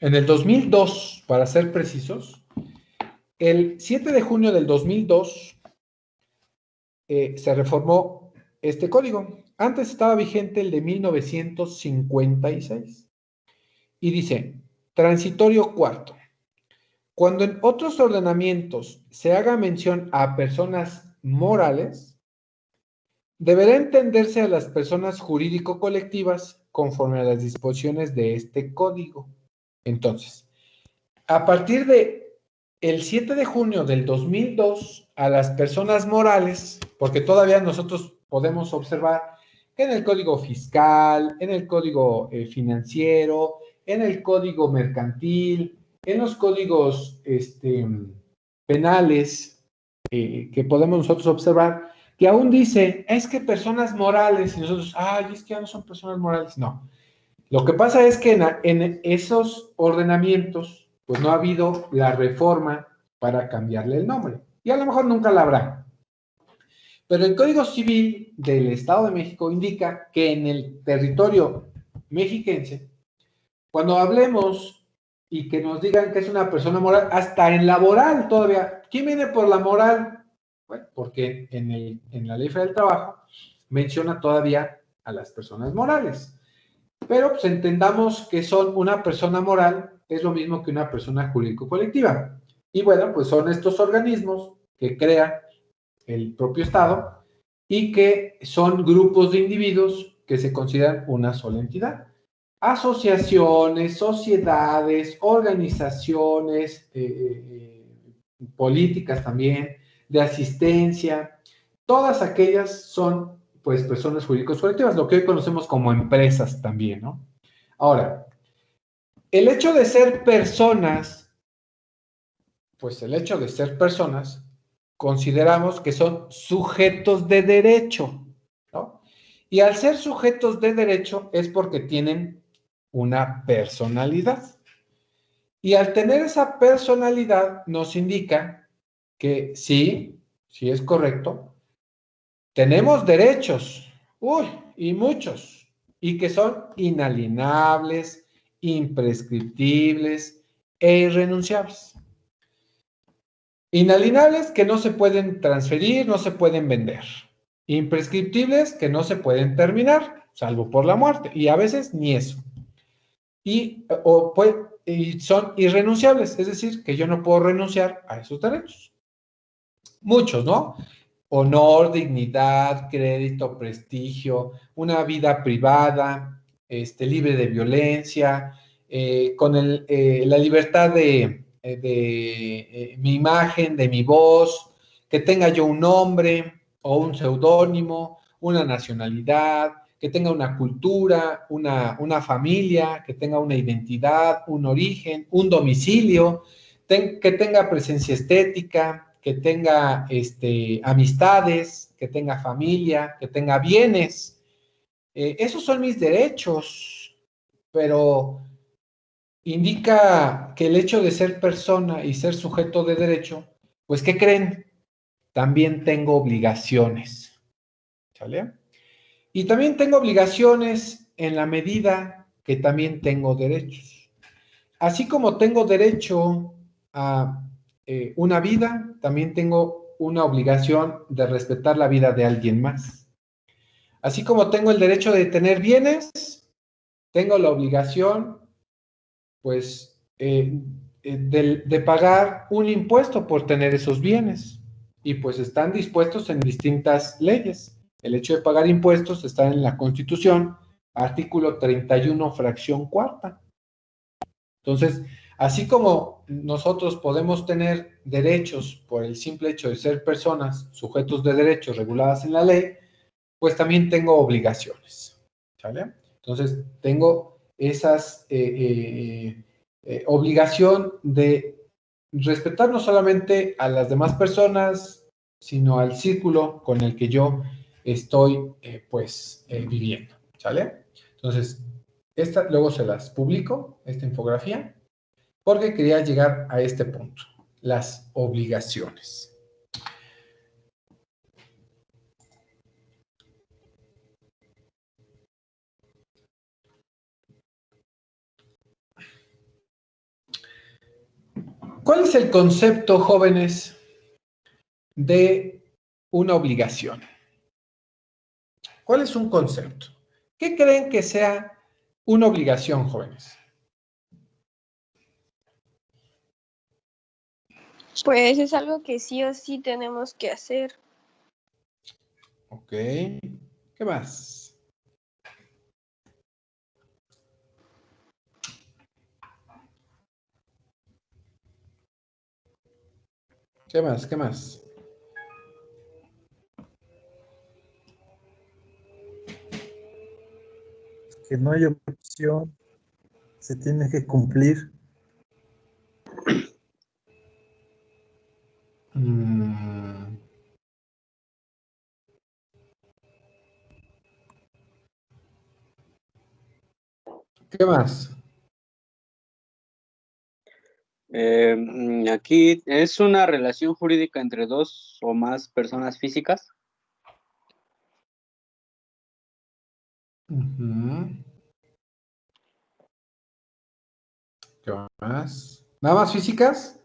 En el 2002, para ser precisos, el 7 de junio del 2002 se reformó este código. Antes estaba vigente el de 1956. Y dice, transitorio cuarto. Cuando en otros ordenamientos se haga mención a personas morales, deberá entenderse a las personas jurídico-colectivas conforme a las disposiciones de este código. Entonces, a partir de el 7 de junio del 2002, a las personas morales, porque todavía nosotros podemos observar que en el Código Fiscal, en el Código Financiero, en el Código Mercantil, en los códigos penales que podemos nosotros observar, que aún dice, es que personas morales, y nosotros, es que ya no son personas morales. No. Lo que pasa es que en esos ordenamientos, pues no ha habido la reforma para cambiarle el nombre. Y a lo mejor nunca la habrá. Pero el Código Civil del Estado de México indica que en el territorio mexiquense, cuando hablemos y que nos digan que es una persona moral, hasta en laboral todavía, ¿quién viene por la moral? Bueno, porque en la Ley Federal del Trabajo menciona todavía a las personas morales. Pero pues entendamos que son una persona moral, es lo mismo que una persona jurídico-colectiva. Y bueno, pues son estos organismos que crea el propio Estado y que son grupos de individuos que se consideran una sola entidad. Asociaciones, sociedades, organizaciones políticas también, de asistencia, todas aquellas son pues personas jurídicas colectivas, lo que hoy conocemos como empresas también, ¿no? Ahora, el hecho de ser personas, pues el hecho de ser personas, consideramos que son sujetos de derecho, ¿no? Y al ser sujetos de derecho es porque tienen una personalidad. Y al tener esa personalidad nos indica que sí es correcto, tenemos derechos, y muchos, y que son inalienables, imprescriptibles e irrenunciables. Inalienables que no se pueden transferir, no se pueden vender. Imprescriptibles que no se pueden terminar, salvo por la muerte, y a veces ni eso. Y son irrenunciables, es decir, que yo no puedo renunciar a esos derechos. Muchos, ¿no? Honor, dignidad, crédito, prestigio, una vida privada, libre de violencia, con la libertad de mi imagen, de mi voz, que tenga yo un nombre o un seudónimo, una nacionalidad, que tenga una cultura, una familia, que tenga una identidad, un origen, un domicilio, que tenga presencia estética, que tenga amistades, que tenga familia, que tenga bienes. Esos son mis derechos, pero indica que el hecho de ser persona y ser sujeto de derecho, pues ¿qué creen? También tengo obligaciones, ¿sale? Y también tengo obligaciones en la medida que también tengo derechos. Así como tengo derecho a una vida, también tengo una obligación de respetar la vida de alguien más. Así como tengo el derecho de tener bienes, tengo la obligación, pues, de pagar un impuesto por tener esos bienes. Y pues están dispuestos en distintas leyes. El hecho de pagar impuestos está en la Constitución, artículo 31, fracción cuarta. Entonces, así como nosotros podemos tener derechos por el simple hecho de ser personas sujetos de derechos reguladas en la ley, pues también tengo obligaciones, ¿sale? Entonces, tengo esas obligación de respetar no solamente a las demás personas, sino al círculo con el que yo estoy, viviendo, ¿sale? Entonces, esta luego se las publico, esta infografía, porque quería llegar a este punto, las obligaciones. ¿Cuál es el concepto, jóvenes, de una obligación? ¿Cuál es un concepto? ¿Qué creen que sea una obligación, jóvenes? Pues es algo que sí o sí tenemos que hacer. Ok. ¿Qué más? ¿Qué más? ¿Qué más? Que no hay opción, se tiene que cumplir. ¿Qué más? Aquí es una relación jurídica entre dos o más personas físicas. ¿Qué más? ¿Nada más físicas?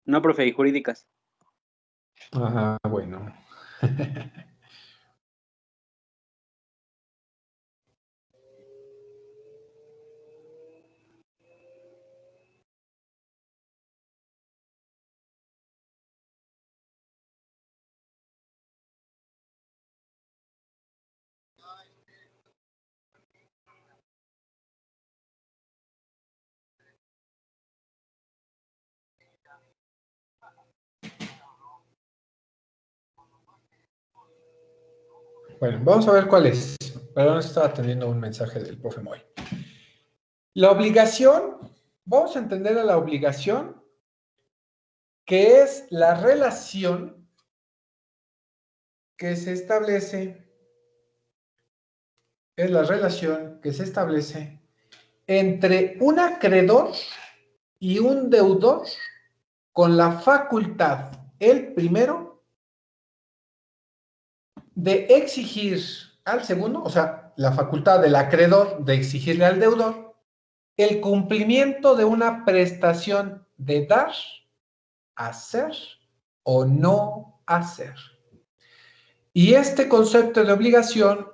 No, profe, y jurídicas. Ajá, bueno. Bueno, vamos a ver cuál es. Perdón, estaba atendiendo un mensaje del profe Moy. La obligación, vamos a entender a la obligación, que es la relación que se establece, entre un acreedor y un deudor con la facultad, el primero, de exigir al segundo, o sea, la facultad del acreedor de exigirle al deudor el cumplimiento de una prestación de dar, hacer o no hacer. Y este concepto de obligación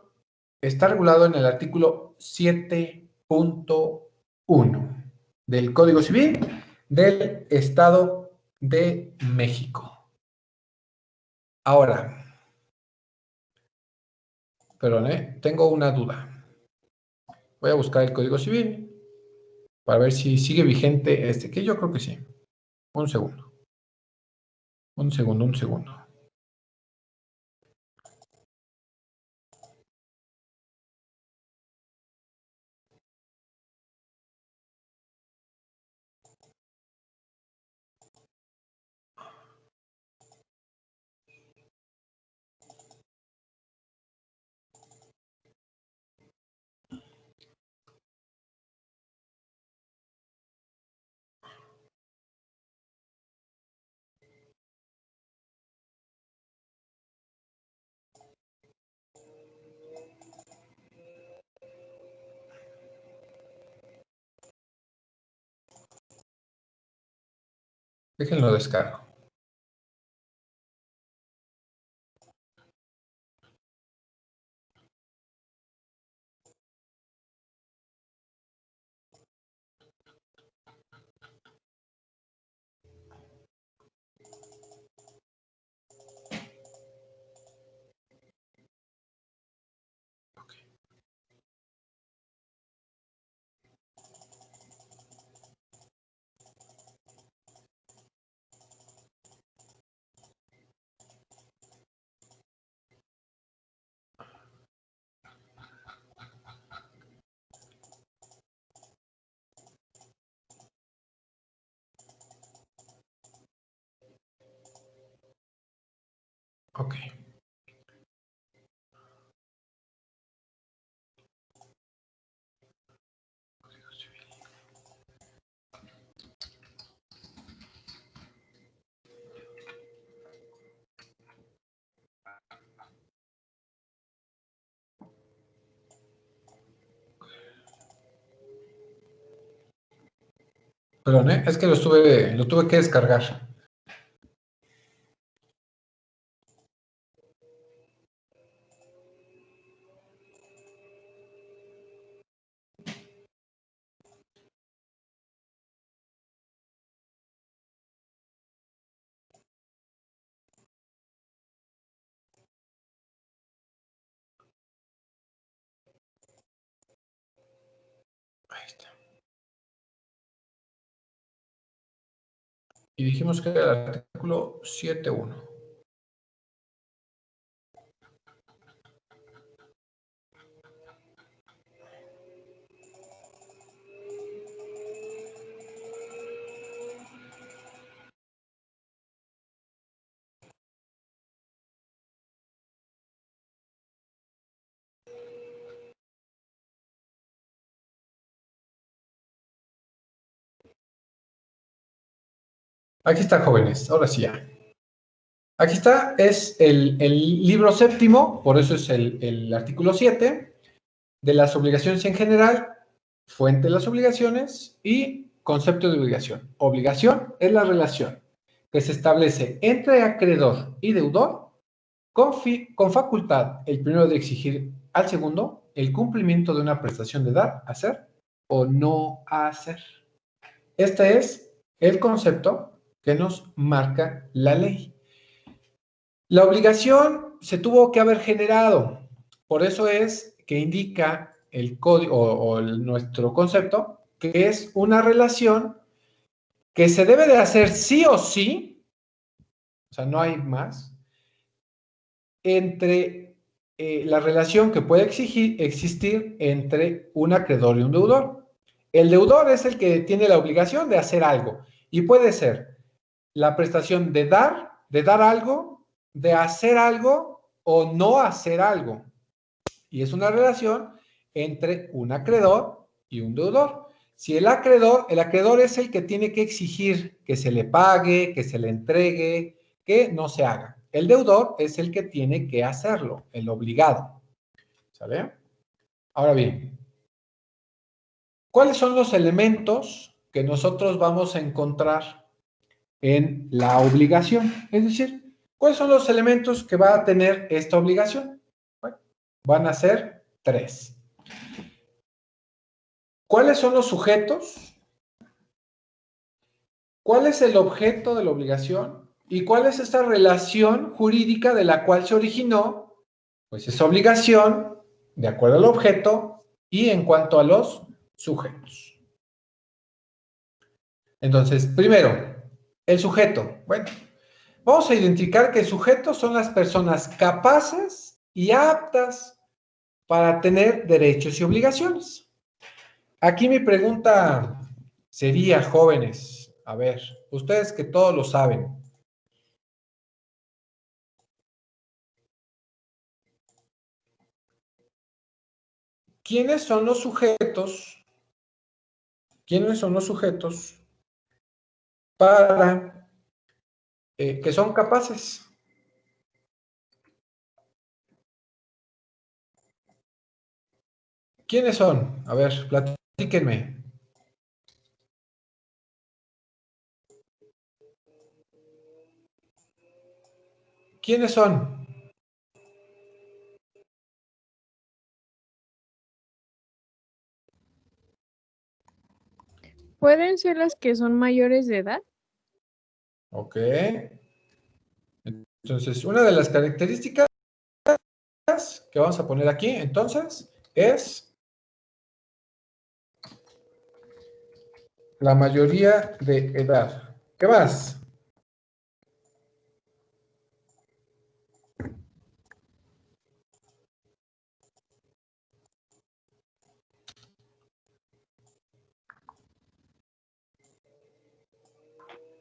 está regulado en el artículo 7.1 del Código Civil del Estado de México. Ahora, perdón, tengo una duda. Voy a buscar el Código Civil para ver si sigue vigente este, que yo creo que sí. Un segundo. Un segundo. Déjenlo descargo. Ok. Perdón, es que lo tuve que descargar. Ahí está. Y dijimos que era el artículo 7.1. Aquí está, jóvenes. Ahora sí ya. Aquí está, es el libro séptimo, por eso es el artículo 7, de las obligaciones en general, fuente de las obligaciones y concepto de obligación. Obligación es la relación que se establece entre acreedor y deudor con facultad, el primero de exigir al segundo el cumplimiento de una prestación de dar, hacer o no hacer. Este es el concepto que nos marca la ley. La obligación se tuvo que haber generado, por eso es que indica el código o nuestro concepto, que es una relación que se debe de hacer sí o sí, o sea, no hay más, entre la relación que puede existir entre un acreedor y un deudor. El deudor es el que tiene la obligación de hacer algo y puede ser la prestación de dar algo, de hacer algo o no hacer algo. Y es una relación entre un acreedor y un deudor. Si el acreedor es el que tiene que exigir que se le pague, que se le entregue, que no se haga. El deudor es el que tiene que hacerlo, el obligado. ¿Sale? Ahora bien, ¿cuáles son los elementos que nosotros vamos a encontrar en la obligación? Es decir, ¿cuáles son los elementos que va a tener esta obligación? Bueno, van a ser 3. ¿Cuáles son los sujetos? ¿Cuál es el objeto de la obligación? ¿Y cuál es esta relación jurídica de la cual se originó? Pues esa obligación, de acuerdo al objeto y en cuanto a los sujetos. Entonces, primero, el sujeto. Bueno, vamos a identificar que sujetos son las personas capaces y aptas para tener derechos y obligaciones. Aquí mi pregunta sería, jóvenes, a ver, ustedes que todos lo saben, ¿quiénes son los sujetos? ¿Quiénes son los sujetos para que son capaces? ¿Quiénes son? A ver, platíquenme. ¿Quiénes son? ¿Pueden ser las que son mayores de edad? Ok. Entonces, una de las características que vamos a poner aquí, entonces, es la mayoría de edad. ¿Qué más?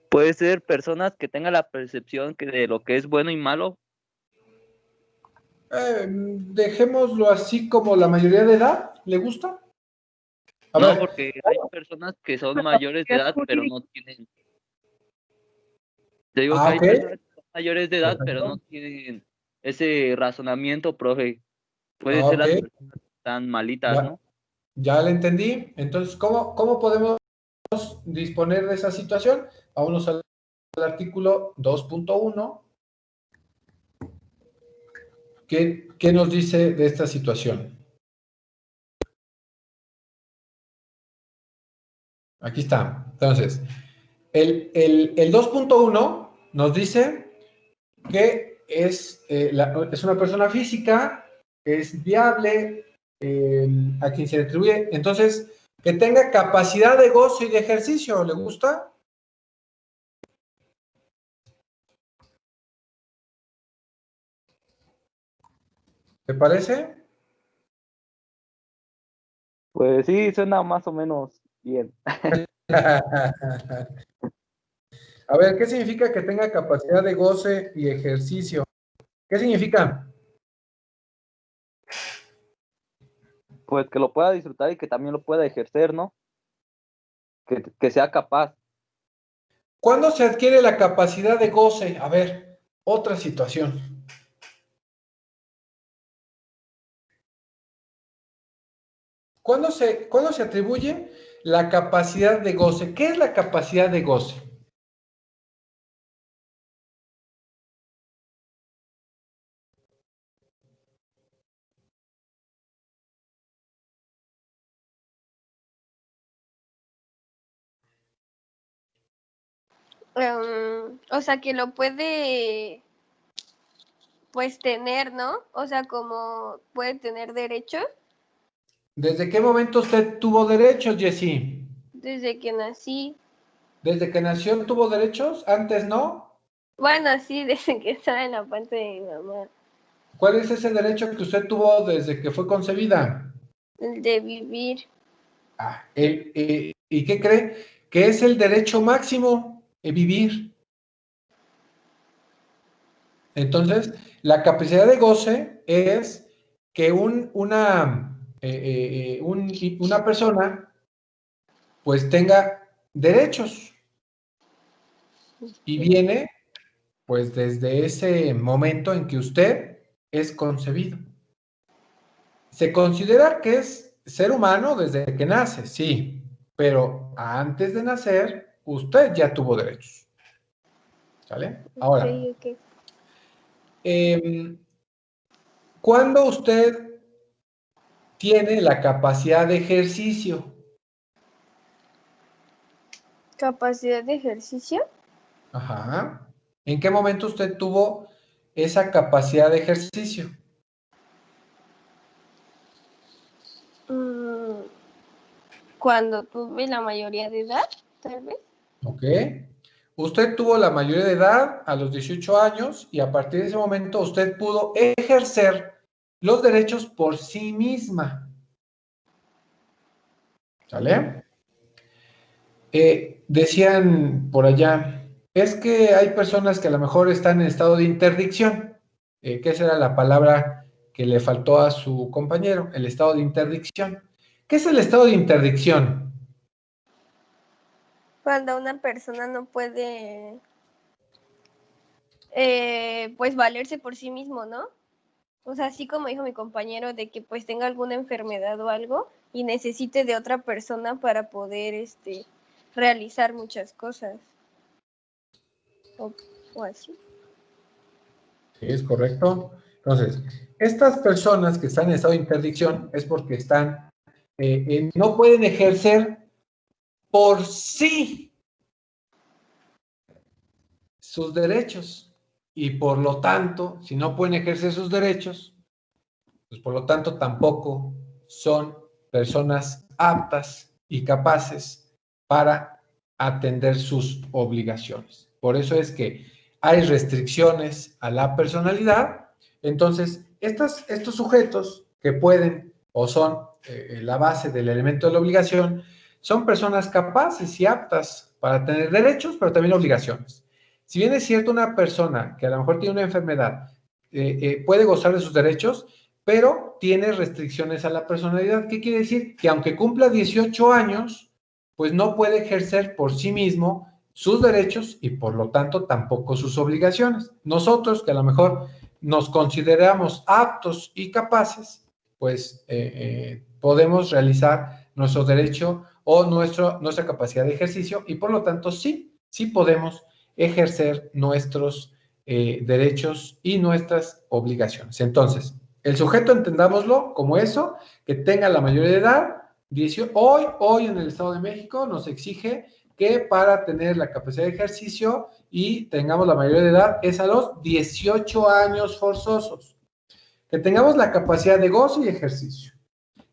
Puede ser personas que tengan la percepción de lo que es bueno y malo Dejémoslo así como la mayoría de edad. ¿Le gusta? A No, ver, porque hay personas que son mayores de edad, pero no tienen. Te digo que hay ok, personas que son mayores de edad, pero no perfecto. tienen ese razonamiento, profe. Pueden ser Ok, las personas que están malitas, ya, ¿no? ya le entendí. Entonces, ¿cómo podemos disponer de esa situación? Vámonos al artículo 2.1. ¿Qué nos dice de esta situación? Aquí está. Entonces, el 2.1 nos dice que es una persona física, es viable, a quien se le atribuye. Entonces, que tenga capacidad de gozo y de ejercicio. ¿Le gusta? ¿Te parece? Pues sí, suena más o menos bien. A ver, ¿qué significa que tenga capacidad de goce y ejercicio? ¿Qué significa? Pues que lo pueda disfrutar y que también lo pueda ejercer, ¿no? Que sea capaz. ¿Cuándo se adquiere la capacidad de goce? A ver, otra situación. ¿Cuándo se atribuye la capacidad de goce? ¿Qué es la capacidad de goce? O sea, que lo puede, pues, tener, ¿no? O sea, como puede tener derechos ¿Desde qué momento usted tuvo derechos, Jessie? desde que nací. ¿Desde que nació tuvo derechos? ¿Antes no? Bueno, sí, desde que estaba en la panza de mi mamá. ¿Cuál es ese derecho que usted tuvo desde que fue concebida? El de vivir. ¿Y qué cree? Que es el derecho máximo, vivir. Entonces, la capacidad de goce es que una persona pues tenga derechos y viene pues desde ese momento en que usted es concebido. Se considera que es ser humano desde que nace, sí, pero antes de nacer usted ya tuvo derechos. ¿Sale? Ok, Ahora, ok. ¿cuándo usted tiene la capacidad de ejercicio? Capacidad de ejercicio. Ajá. ¿En qué momento usted tuvo esa capacidad de ejercicio? Cuando tuve la mayoría de edad, tal vez. ¿Ok? Usted tuvo la mayoría de edad a los 18 años y a partir de ese momento usted pudo ejercer los derechos por sí misma. ¿Sale? Decían por allá, es que hay personas que a lo mejor están en estado de interdicción. ¿Qué será la palabra que le faltó a su compañero? El estado de interdicción. ¿Qué es el estado de interdicción? Cuando una persona no puede, pues, valerse por sí mismo, ¿no? O sea, así como dijo mi compañero, de que pues tenga alguna enfermedad o algo y necesite de otra persona para poder, realizar muchas cosas. O así. Sí, es correcto. Entonces, estas personas que están en estado de interdicción es porque no pueden ejercer por sí sus derechos y por lo tanto, si no pueden ejercer sus derechos, pues por lo tanto tampoco son personas aptas y capaces para atender sus obligaciones. Por eso es que hay restricciones a la personalidad. Entonces, estos sujetos que pueden o son la base del elemento de la obligación, son personas capaces y aptas para tener derechos, pero también obligaciones. Si bien es cierto una persona que a lo mejor tiene una enfermedad, puede gozar de sus derechos, pero tiene restricciones a la personalidad. ¿Qué quiere decir? Que aunque cumpla 18 años, pues no puede ejercer por sí mismo sus derechos y por lo tanto tampoco sus obligaciones. Nosotros, que a lo mejor nos consideramos aptos y capaces, pues podemos realizar nuestro derecho o nuestra capacidad de ejercicio y por lo tanto sí podemos ejercer nuestros derechos y nuestras obligaciones. Entonces, el sujeto entendámoslo como eso, que tenga la mayoría de edad. Hoy en el Estado de México nos exige que para tener la capacidad de ejercicio y tengamos la mayoría de edad es a los 18 años forzosos. Que tengamos la capacidad de goce y ejercicio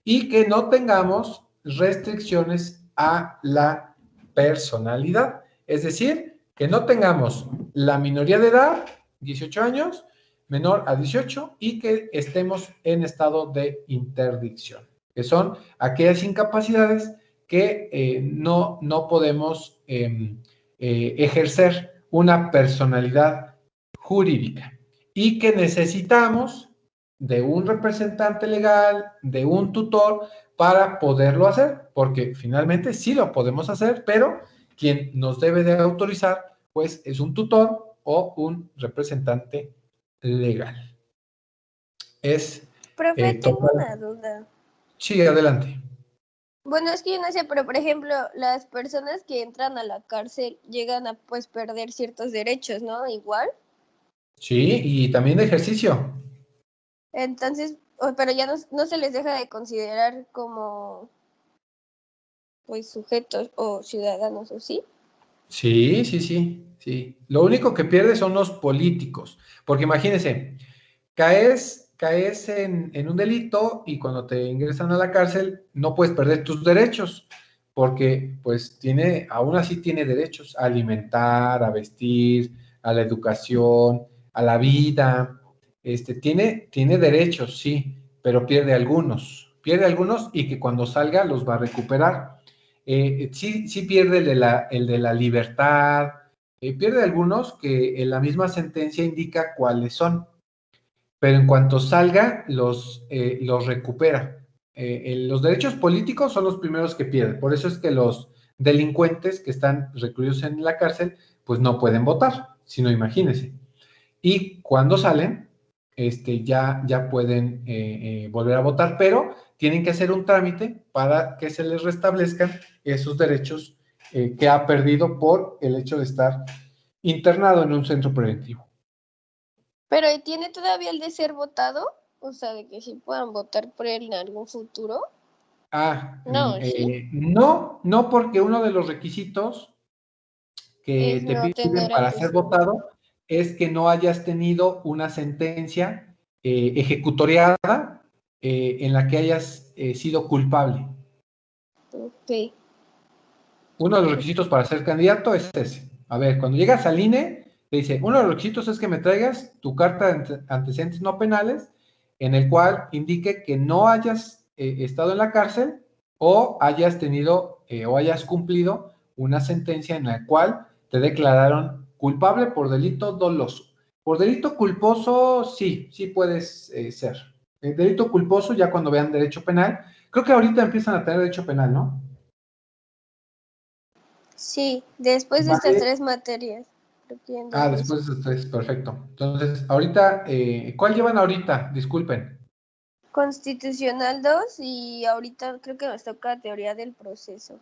y que no tengamos restricciones a la personalidad. Es decir, que no tengamos la minoría de edad, 18 años, menor a 18, y que estemos en estado de interdicción, que son aquellas incapacidades que no podemos ejercer una personalidad jurídica y que necesitamos de un representante legal, de un tutor, para poderlo hacer, porque finalmente sí lo podemos hacer, pero quien nos debe de autorizar, pues es un tutor o un representante legal. Profe, tengo una duda. Sí, adelante. Bueno, es que yo no sé, pero por ejemplo, las personas que entran a la cárcel llegan a pues perder ciertos derechos, ¿no? Igual. Sí, y también de ejercicio. Entonces, pero ya no se les deja de considerar como pues sujetos o ciudadanos, ¿o sí? Sí. Lo único que pierde son los políticos, porque imagínense, caes en un delito y cuando te ingresan a la cárcel no puedes perder tus derechos, porque pues aún así tiene derechos a alimentar, a vestir, a la educación, a la vida, tiene derechos, sí, pero pierde algunos y que cuando salga los va a recuperar. Sí pierde el de la libertad, pierde algunos que en la misma sentencia indica cuáles son, pero en cuanto salga los recupera. Los derechos políticos son los primeros que pierden, por eso es que los delincuentes que están recluidos en la cárcel, pues no pueden votar, sino imagínense. Y cuando salen, ya pueden volver a votar, pero tienen que hacer un trámite para que se les restablezcan esos derechos que ha perdido por el hecho de estar internado en un centro preventivo. ¿Pero tiene todavía el de ser votado? O sea, de que sí puedan votar por él en algún futuro. No, ¿sí? No, porque uno de los requisitos que Es te no piden tener para ser antecedentes. votado es que no hayas tenido una sentencia ejecutoriada en la que hayas sido culpable. Ok. Uno de los requisitos para ser candidato es ese. A ver, cuando llegas al INE, te dice, uno de los requisitos es que me traigas tu carta de antecedentes no penales, en el cual indique que no hayas estado en la cárcel o hayas tenido o hayas cumplido una sentencia en la cual te declararon culpable por delito doloso. Por delito culposo, sí puedes ser. El delito culposo, ya cuando vean derecho penal, creo que ahorita empiezan a tener derecho penal, ¿no? Sí, después de estas 3 materias. Después de esos 3, perfecto. Entonces, ahorita, ¿cuál llevan ahorita? Disculpen. Constitucional 2 y ahorita creo que nos toca teoría del proceso.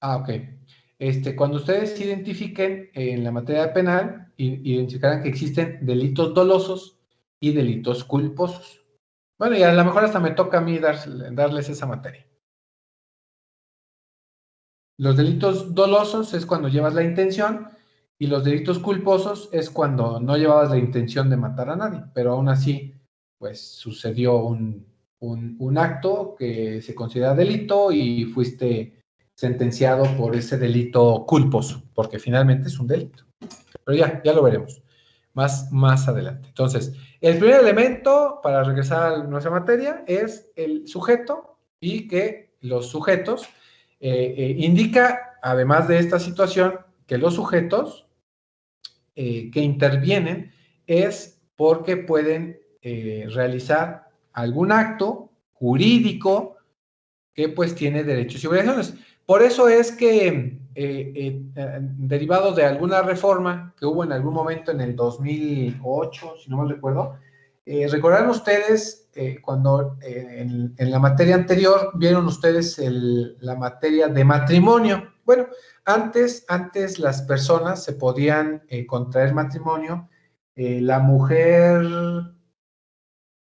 Ok. Cuando ustedes identifiquen en la materia penal, identificarán que existen delitos dolosos y delitos culposos. Bueno, y a lo mejor hasta me toca a mí darles esa materia. Los delitos dolosos es cuando llevas la intención y los delitos culposos es cuando no llevabas la intención de matar a nadie, pero aún así, pues sucedió un acto que se considera delito y fuiste sentenciado por ese delito culposo, porque finalmente es un delito. Pero ya lo veremos más adelante. Entonces, el primer elemento para regresar a nuestra materia es el sujeto y que los sujetos indica, además de esta situación, que los sujetos que intervienen es porque pueden realizar algún acto jurídico que pues tiene derechos y obligaciones. Por eso es que, derivado de alguna reforma que hubo en algún momento en el 2008, si no mal recuerdo, recordarán ustedes cuando en la materia anterior vieron ustedes la materia de matrimonio. Bueno, antes las personas se podían contraer matrimonio, la mujer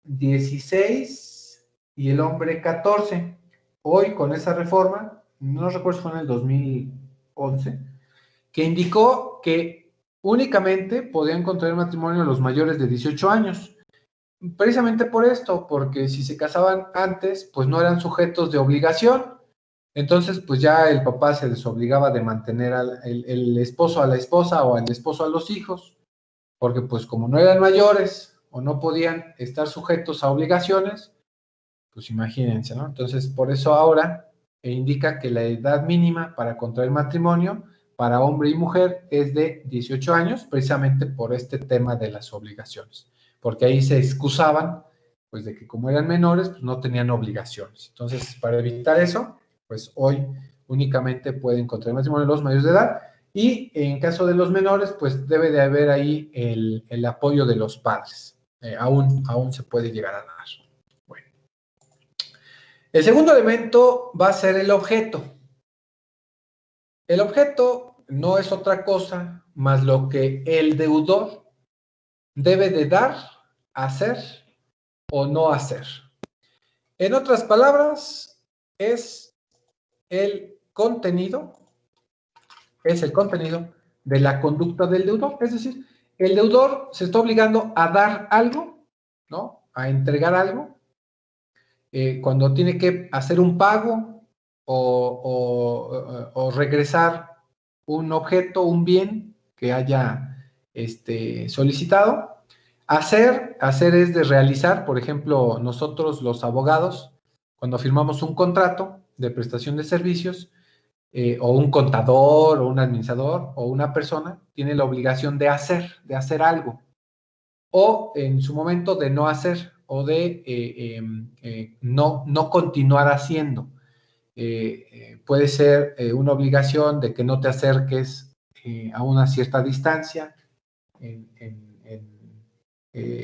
16 y el hombre 14. Hoy con esa reforma, no recuerdo si fue en el 2011, que indicó que únicamente podían contraer matrimonio los mayores de 18 años. Precisamente por esto, porque si se casaban antes, pues no eran sujetos de obligación. Entonces, pues ya el papá se desobligaba de mantener el esposo a la esposa o al esposo a los hijos, porque pues como no eran mayores o no podían estar sujetos a obligaciones, pues imagínense, ¿no? Entonces, por eso ahora indica que la edad mínima para contraer matrimonio para hombre y mujer es de 18 años, precisamente por este tema de las obligaciones, porque ahí se excusaban, pues, de que como eran menores, pues no tenían obligaciones. Entonces, para evitar eso, pues hoy únicamente pueden contraer matrimonio los mayores de edad, y en caso de los menores, pues debe de haber ahí el apoyo de los padres. Aún se puede llegar a dar. Bueno. El segundo elemento va a ser el objeto. El objeto no es otra cosa más lo que el deudor debe de dar, hacer o no hacer. En otras palabras, es el contenido de la conducta del deudor. Es decir, el deudor se está obligando a dar algo, ¿no? A entregar algo. Cuando tiene que hacer un pago o regresar un objeto, un bien que haya solicitado. Hacer es de realizar. Por ejemplo, nosotros los abogados, cuando firmamos un contrato de prestación de servicios, o un contador, o un administrador, o una persona, tiene la obligación de hacer algo, o en su momento de no hacer, o de no continuar haciendo. Puede ser una obligación de que no te acerques a una cierta distancia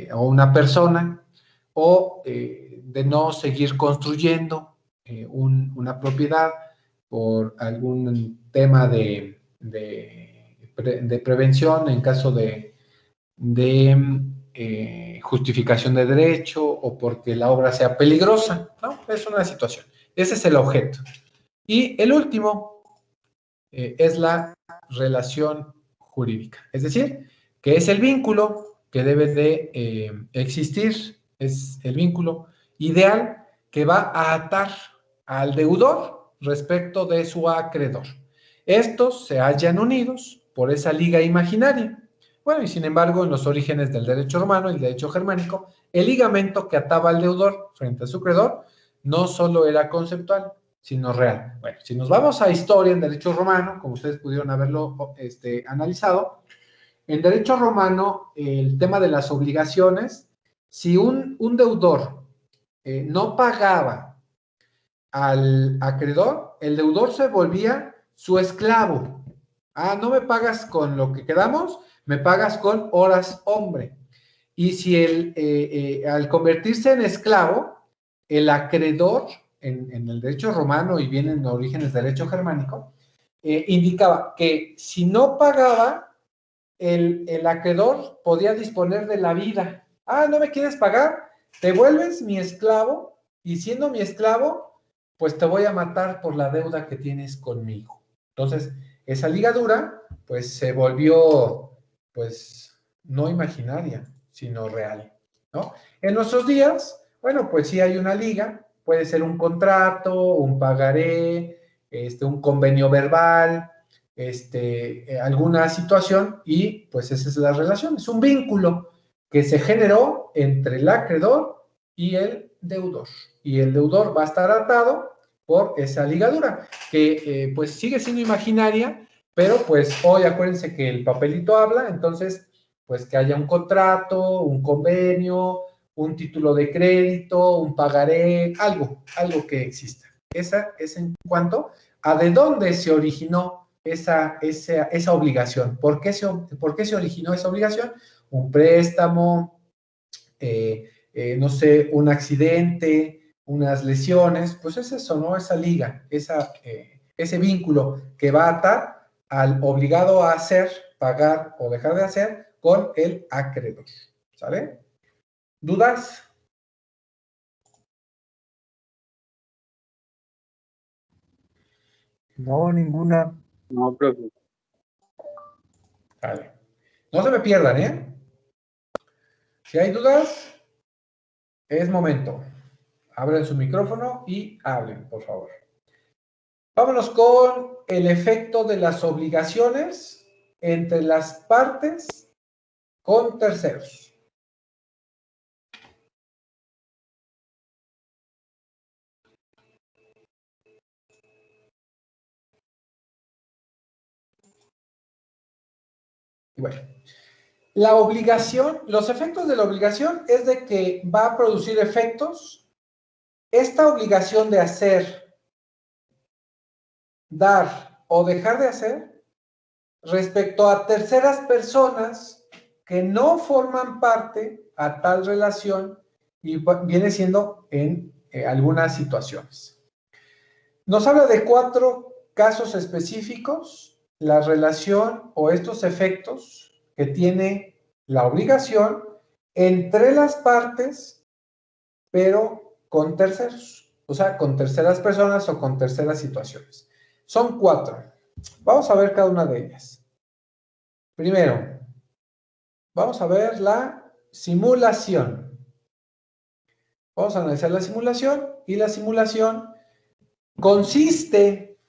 a una persona, o de no seguir construyendo una propiedad por algún tema de prevención en caso de justificación de derecho, o porque la obra sea peligrosa, ¿no? Es una situación. Ese es el objeto. Y el último es la relación jurídica, es decir, que es el vínculo que debe de existir, es el vínculo ideal que va a atar al deudor respecto de su acreedor. Estos se hallan unidos por esa liga imaginaria. Bueno, y sin embargo, en los orígenes del derecho romano y el derecho germánico, el ligamento que ataba al deudor frente a su acreedor no solo era conceptual, sino real. Bueno, si nos vamos a historia en derecho romano, como ustedes pudieron haberlo analizado, en derecho romano, el tema de las obligaciones, si un deudor no pagaba al acreedor, el deudor se volvía su esclavo. Ah, no me pagas con lo que quedamos, me pagas con horas hombre. Y si al convertirse en esclavo, el acreedor, en el derecho romano y bien en orígenes del derecho germánico, indicaba que si no pagaba, el acreedor podía disponer de la vida. Ah, ¿no me quieres pagar? Te vuelves mi esclavo, y siendo mi esclavo, pues te voy a matar por la deuda que tienes conmigo. Entonces, esa ligadura, pues se volvió, pues, no imaginaria, sino real, ¿no? En nuestros días, bueno, pues sí hay una liga, puede ser un contrato, un pagaré, un convenio verbal, alguna situación, y pues esa es la relación, es un vínculo que se generó entre el acreedor y el deudor, y el deudor va a estar atado por esa ligadura, que pues sigue siendo imaginaria, pero pues hoy acuérdense que el papelito habla. Entonces pues que haya un contrato, un convenio, un título de crédito, un pagaré, algo que exista. Esa es en cuanto a de dónde se originó esa obligación. ¿Por qué se originó esa obligación? Un préstamo, no sé, un accidente, unas lesiones, pues es eso, ¿no? Esa liga, ese vínculo que va a atar al obligado a hacer, pagar o dejar de hacer con el acreedor, ¿sale? ¿Dudas? No, ninguna. No, profe. Vale. No se me pierdan, ¿eh? Si hay dudas, es momento. Abren su micrófono y hablen, por favor. Vámonos con el efecto de las obligaciones entre las partes con terceros. Y bueno, la obligación, los efectos de la obligación es de que va a producir efectos. Esta obligación de hacer, dar o dejar de hacer respecto a terceras personas que no forman parte a tal relación y viene siendo en algunas situaciones. Nos habla de 4 casos específicos, la relación o estos efectos que tiene la obligación entre las partes, pero con terceros, o sea, con terceras personas o con terceras situaciones. Son 4. Vamos a ver cada una de ellas. Primero, vamos a ver la simulación. Vamos a analizar la simulación y la simulación consiste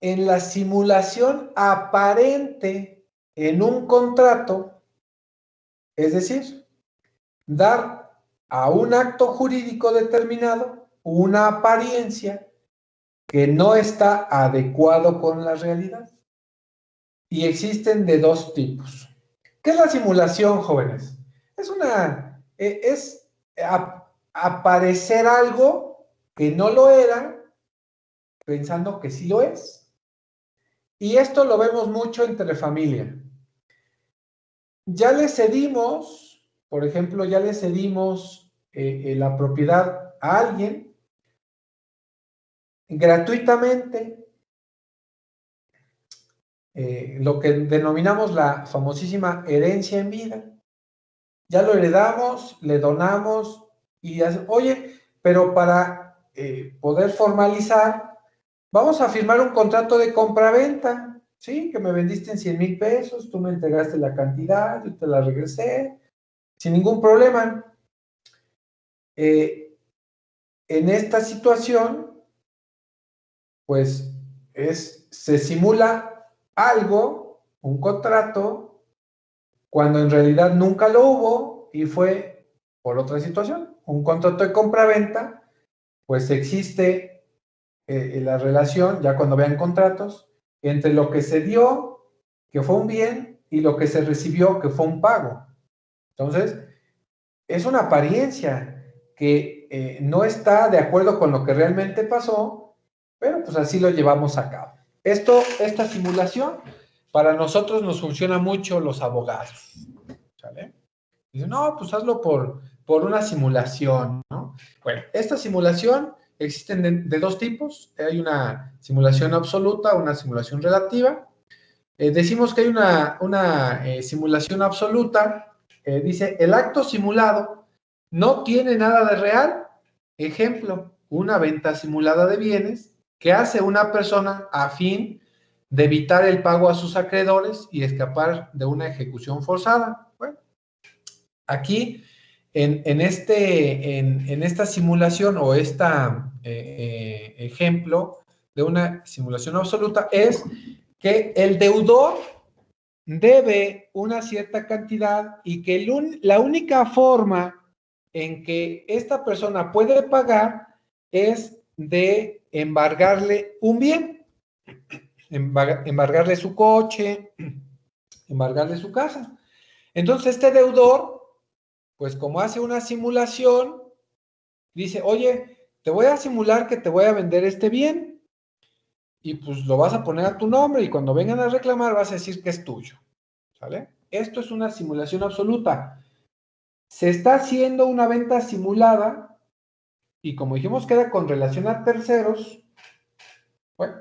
en la simulación aparente en un contrato, es decir, dar a un acto jurídico determinado una apariencia que no está adecuado con la realidad. Y existen de 2 tipos. ¿Qué es la simulación, jóvenes? Es aparecer algo que no lo era, pensando que sí lo es. Y esto lo vemos mucho entre familia. Ya le cedimos, por ejemplo, ya le cedimos la propiedad a alguien gratuitamente, lo que denominamos la famosísima herencia en vida. Ya lo heredamos, le donamos y oye, pero para poder formalizar, vamos a firmar un contrato de compraventa, ¿sí? Que me vendiste en 100,000 pesos, tú me entregaste la cantidad, yo te la regresé, sin ningún problema. En esta situación, pues se simula algo, un contrato, cuando en realidad nunca lo hubo y fue por otra situación. Un contrato de compraventa, pues existe la relación, ya cuando vean contratos, entre lo que se dio, que fue un bien, y lo que se recibió, que fue un pago. Entonces, es una apariencia que no está de acuerdo con lo que realmente pasó, pero pues así lo llevamos a cabo. Esta simulación, para nosotros nos funciona mucho los abogados, ¿sale? Dicen, no, pues hazlo por una simulación, ¿no? Bueno, esta simulación existen de 2 tipos. Hay una simulación absoluta, una simulación relativa. Decimos que hay una simulación absoluta. Dice, el acto simulado no tiene nada de real. Ejemplo, una venta simulada de bienes que hace una persona a fin de evitar el pago a sus acreedores y escapar de una ejecución forzada. Bueno, aquí, en esta simulación o ejemplo de una simulación absoluta es que el deudor debe una cierta cantidad y que la única forma en que esta persona puede pagar es de embargarle un bien, embargarle su coche, embargarle su casa. Entonces este deudor, pues como hace una simulación, dice, oye, te voy a simular que te voy a vender este bien y pues lo vas a poner a tu nombre y cuando vengan a reclamar vas a decir que es tuyo, ¿sale? Esto es una simulación absoluta. Se está haciendo una venta simulada y como dijimos queda con relación a terceros, bueno,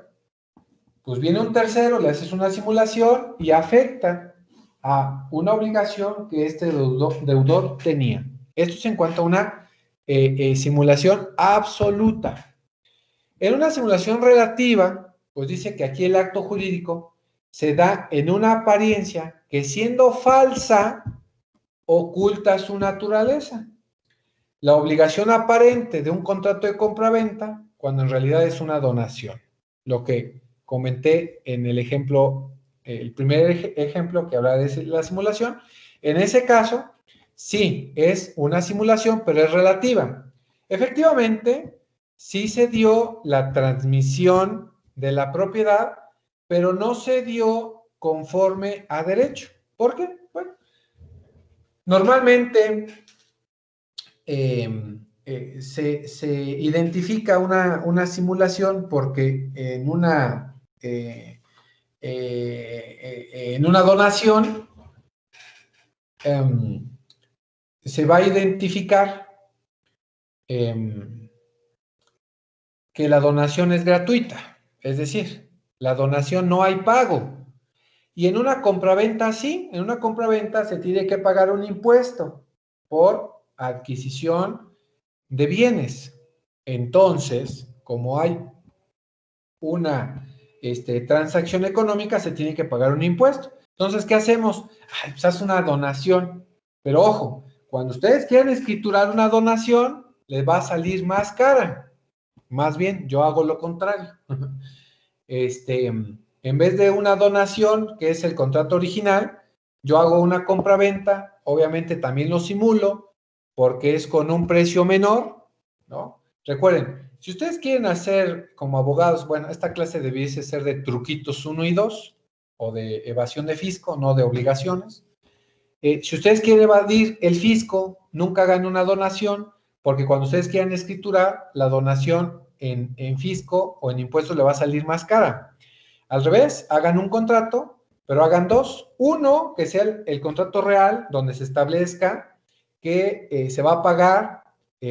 pues viene un tercero, le haces una simulación y afecta a una obligación que este deudor tenía. Esto es en cuanto a una simulación absoluta. En una simulación relativa, pues dice que aquí el acto jurídico se da en una apariencia que siendo falsa, oculta su naturaleza. La obligación aparente de un contrato de compraventa, cuando en realidad es una donación. Lo que comenté en el ejemplo, el primer ejemplo que habla de la simulación, en ese caso, sí, es una simulación, pero es relativa. Efectivamente, sí se dio la transmisión de la propiedad, pero no se dio conforme a derecho. ¿Por qué? Bueno, normalmente se identifica una simulación porque en una donación se va a identificar que la donación es gratuita, es decir, la donación no hay pago. Y en una compraventa sí, en una compraventa se tiene que pagar un impuesto por adquisición de bienes. Entonces, como hay una transacción económica, se tiene que pagar un impuesto. Entonces, ¿qué hacemos? Ay, pues haz una donación. Pero ojo, cuando ustedes quieran escriturar una donación, les va a salir más cara. Más bien, yo hago lo contrario. En vez de una donación, que es el contrato original, yo hago una compra-venta, obviamente también lo simulo, porque es con un precio menor, ¿no? Recuerden, si ustedes quieren hacer como abogados, bueno, esta clase debiese ser de truquitos 1 y 2, o de evasión de fisco, no de obligaciones. Si ustedes quieren evadir el fisco, nunca hagan una donación, porque cuando ustedes quieran escriturar, la donación en fisco o en impuestos le va a salir más cara. Al revés, hagan un contrato, pero hagan dos. Uno, que sea el contrato real, donde se establezca que se va a pagar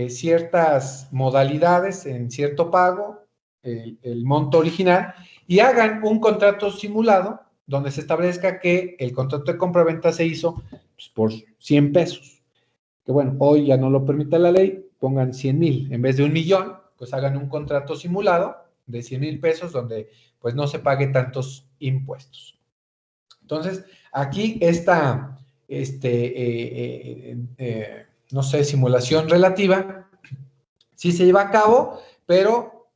ciertas modalidades en cierto pago, el monto original, y hagan un contrato simulado, donde se establezca que el contrato de compra-venta se hizo pues, por 100 pesos. Que bueno, hoy ya no lo permite la ley, pongan 100,000. En vez de 1,000,000, pues hagan un contrato simulado de 100,000 pesos donde pues no se pague tantos impuestos. Entonces, aquí esta, no sé, simulación relativa, sí se lleva a cabo, pero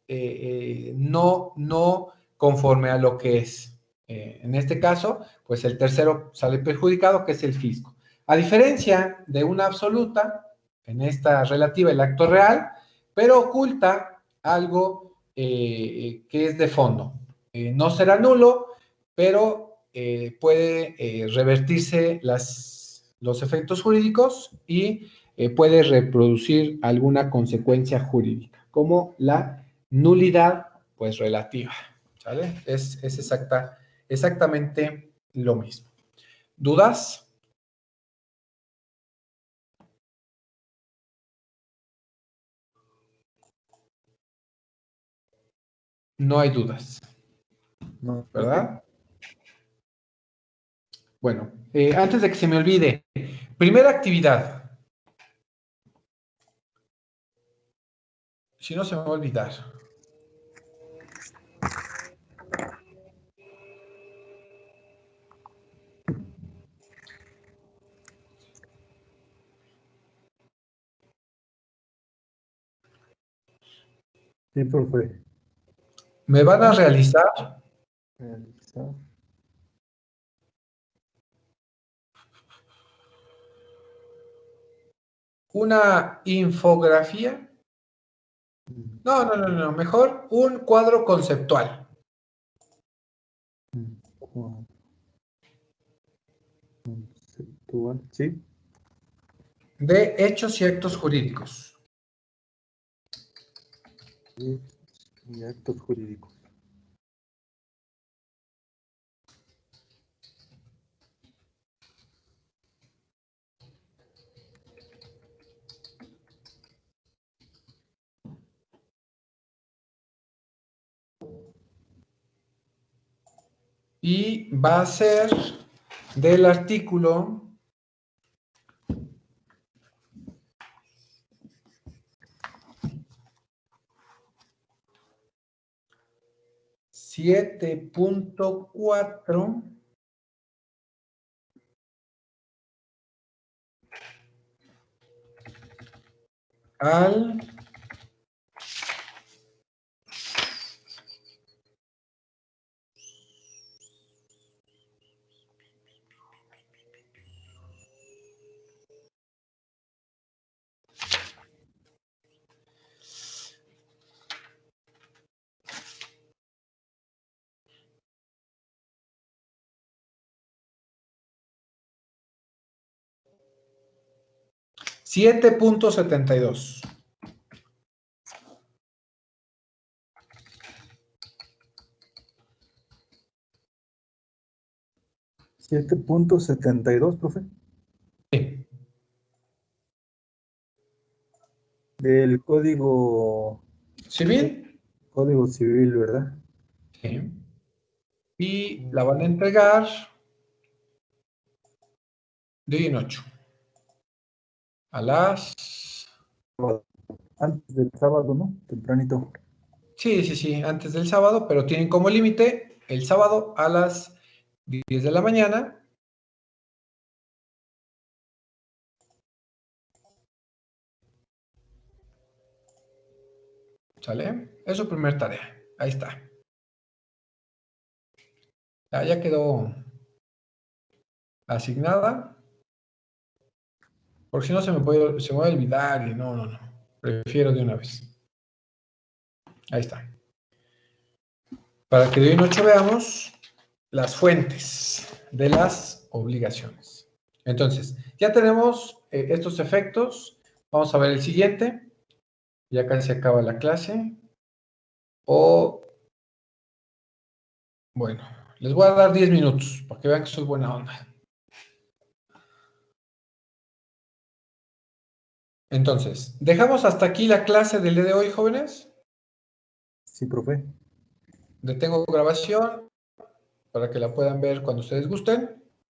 no conforme a lo que es. En este caso, pues el tercero sale perjudicado, que es el fisco. A diferencia de una absoluta, en esta relativa, el acto real, pero oculta algo que es de fondo. No será nulo, pero puede revertirse los efectos jurídicos y puede reproducir alguna consecuencia jurídica, como la nulidad, pues relativa, ¿sale? Es exactamente lo mismo. ¿Dudas? No hay dudas, No, ¿verdad? Bueno, antes de que se me olvide, primera actividad. Si no, se me va a olvidar. sí, profe. Me van a realizar Realizar. una infografía. No, mejor un cuadro conceptual. actual, ¿sí? De hechos y actos jurídicos. Y actos jurídicos. Y va a ser del artículo 7.4 al 7.72. ¿7.72, profe? Sí. Del Código ¿Civil? Civil, ¿verdad? Sí. Y la van a entregar de hoy en 8. A las... Antes del sábado, ¿no? Tempranito. Sí, antes del sábado, pero tienen como límite el sábado a las 10 de la mañana. ¿Sale? Es su primer tarea. Ahí está. Ya quedó asignada. Porque si no se me va a olvidar y no. Prefiero de una vez. Ahí está. Para que de hoy en 8 veamos las fuentes de las obligaciones. Entonces, ya tenemos estos efectos. Vamos a ver el siguiente. Ya casi acaba la clase. Bueno, les voy a dar 10 minutos para que vean que soy buena onda. Entonces, ¿dejamos hasta aquí la clase del día de hoy, jóvenes? Sí, profe. Detengo grabación para que la puedan ver cuando ustedes gusten.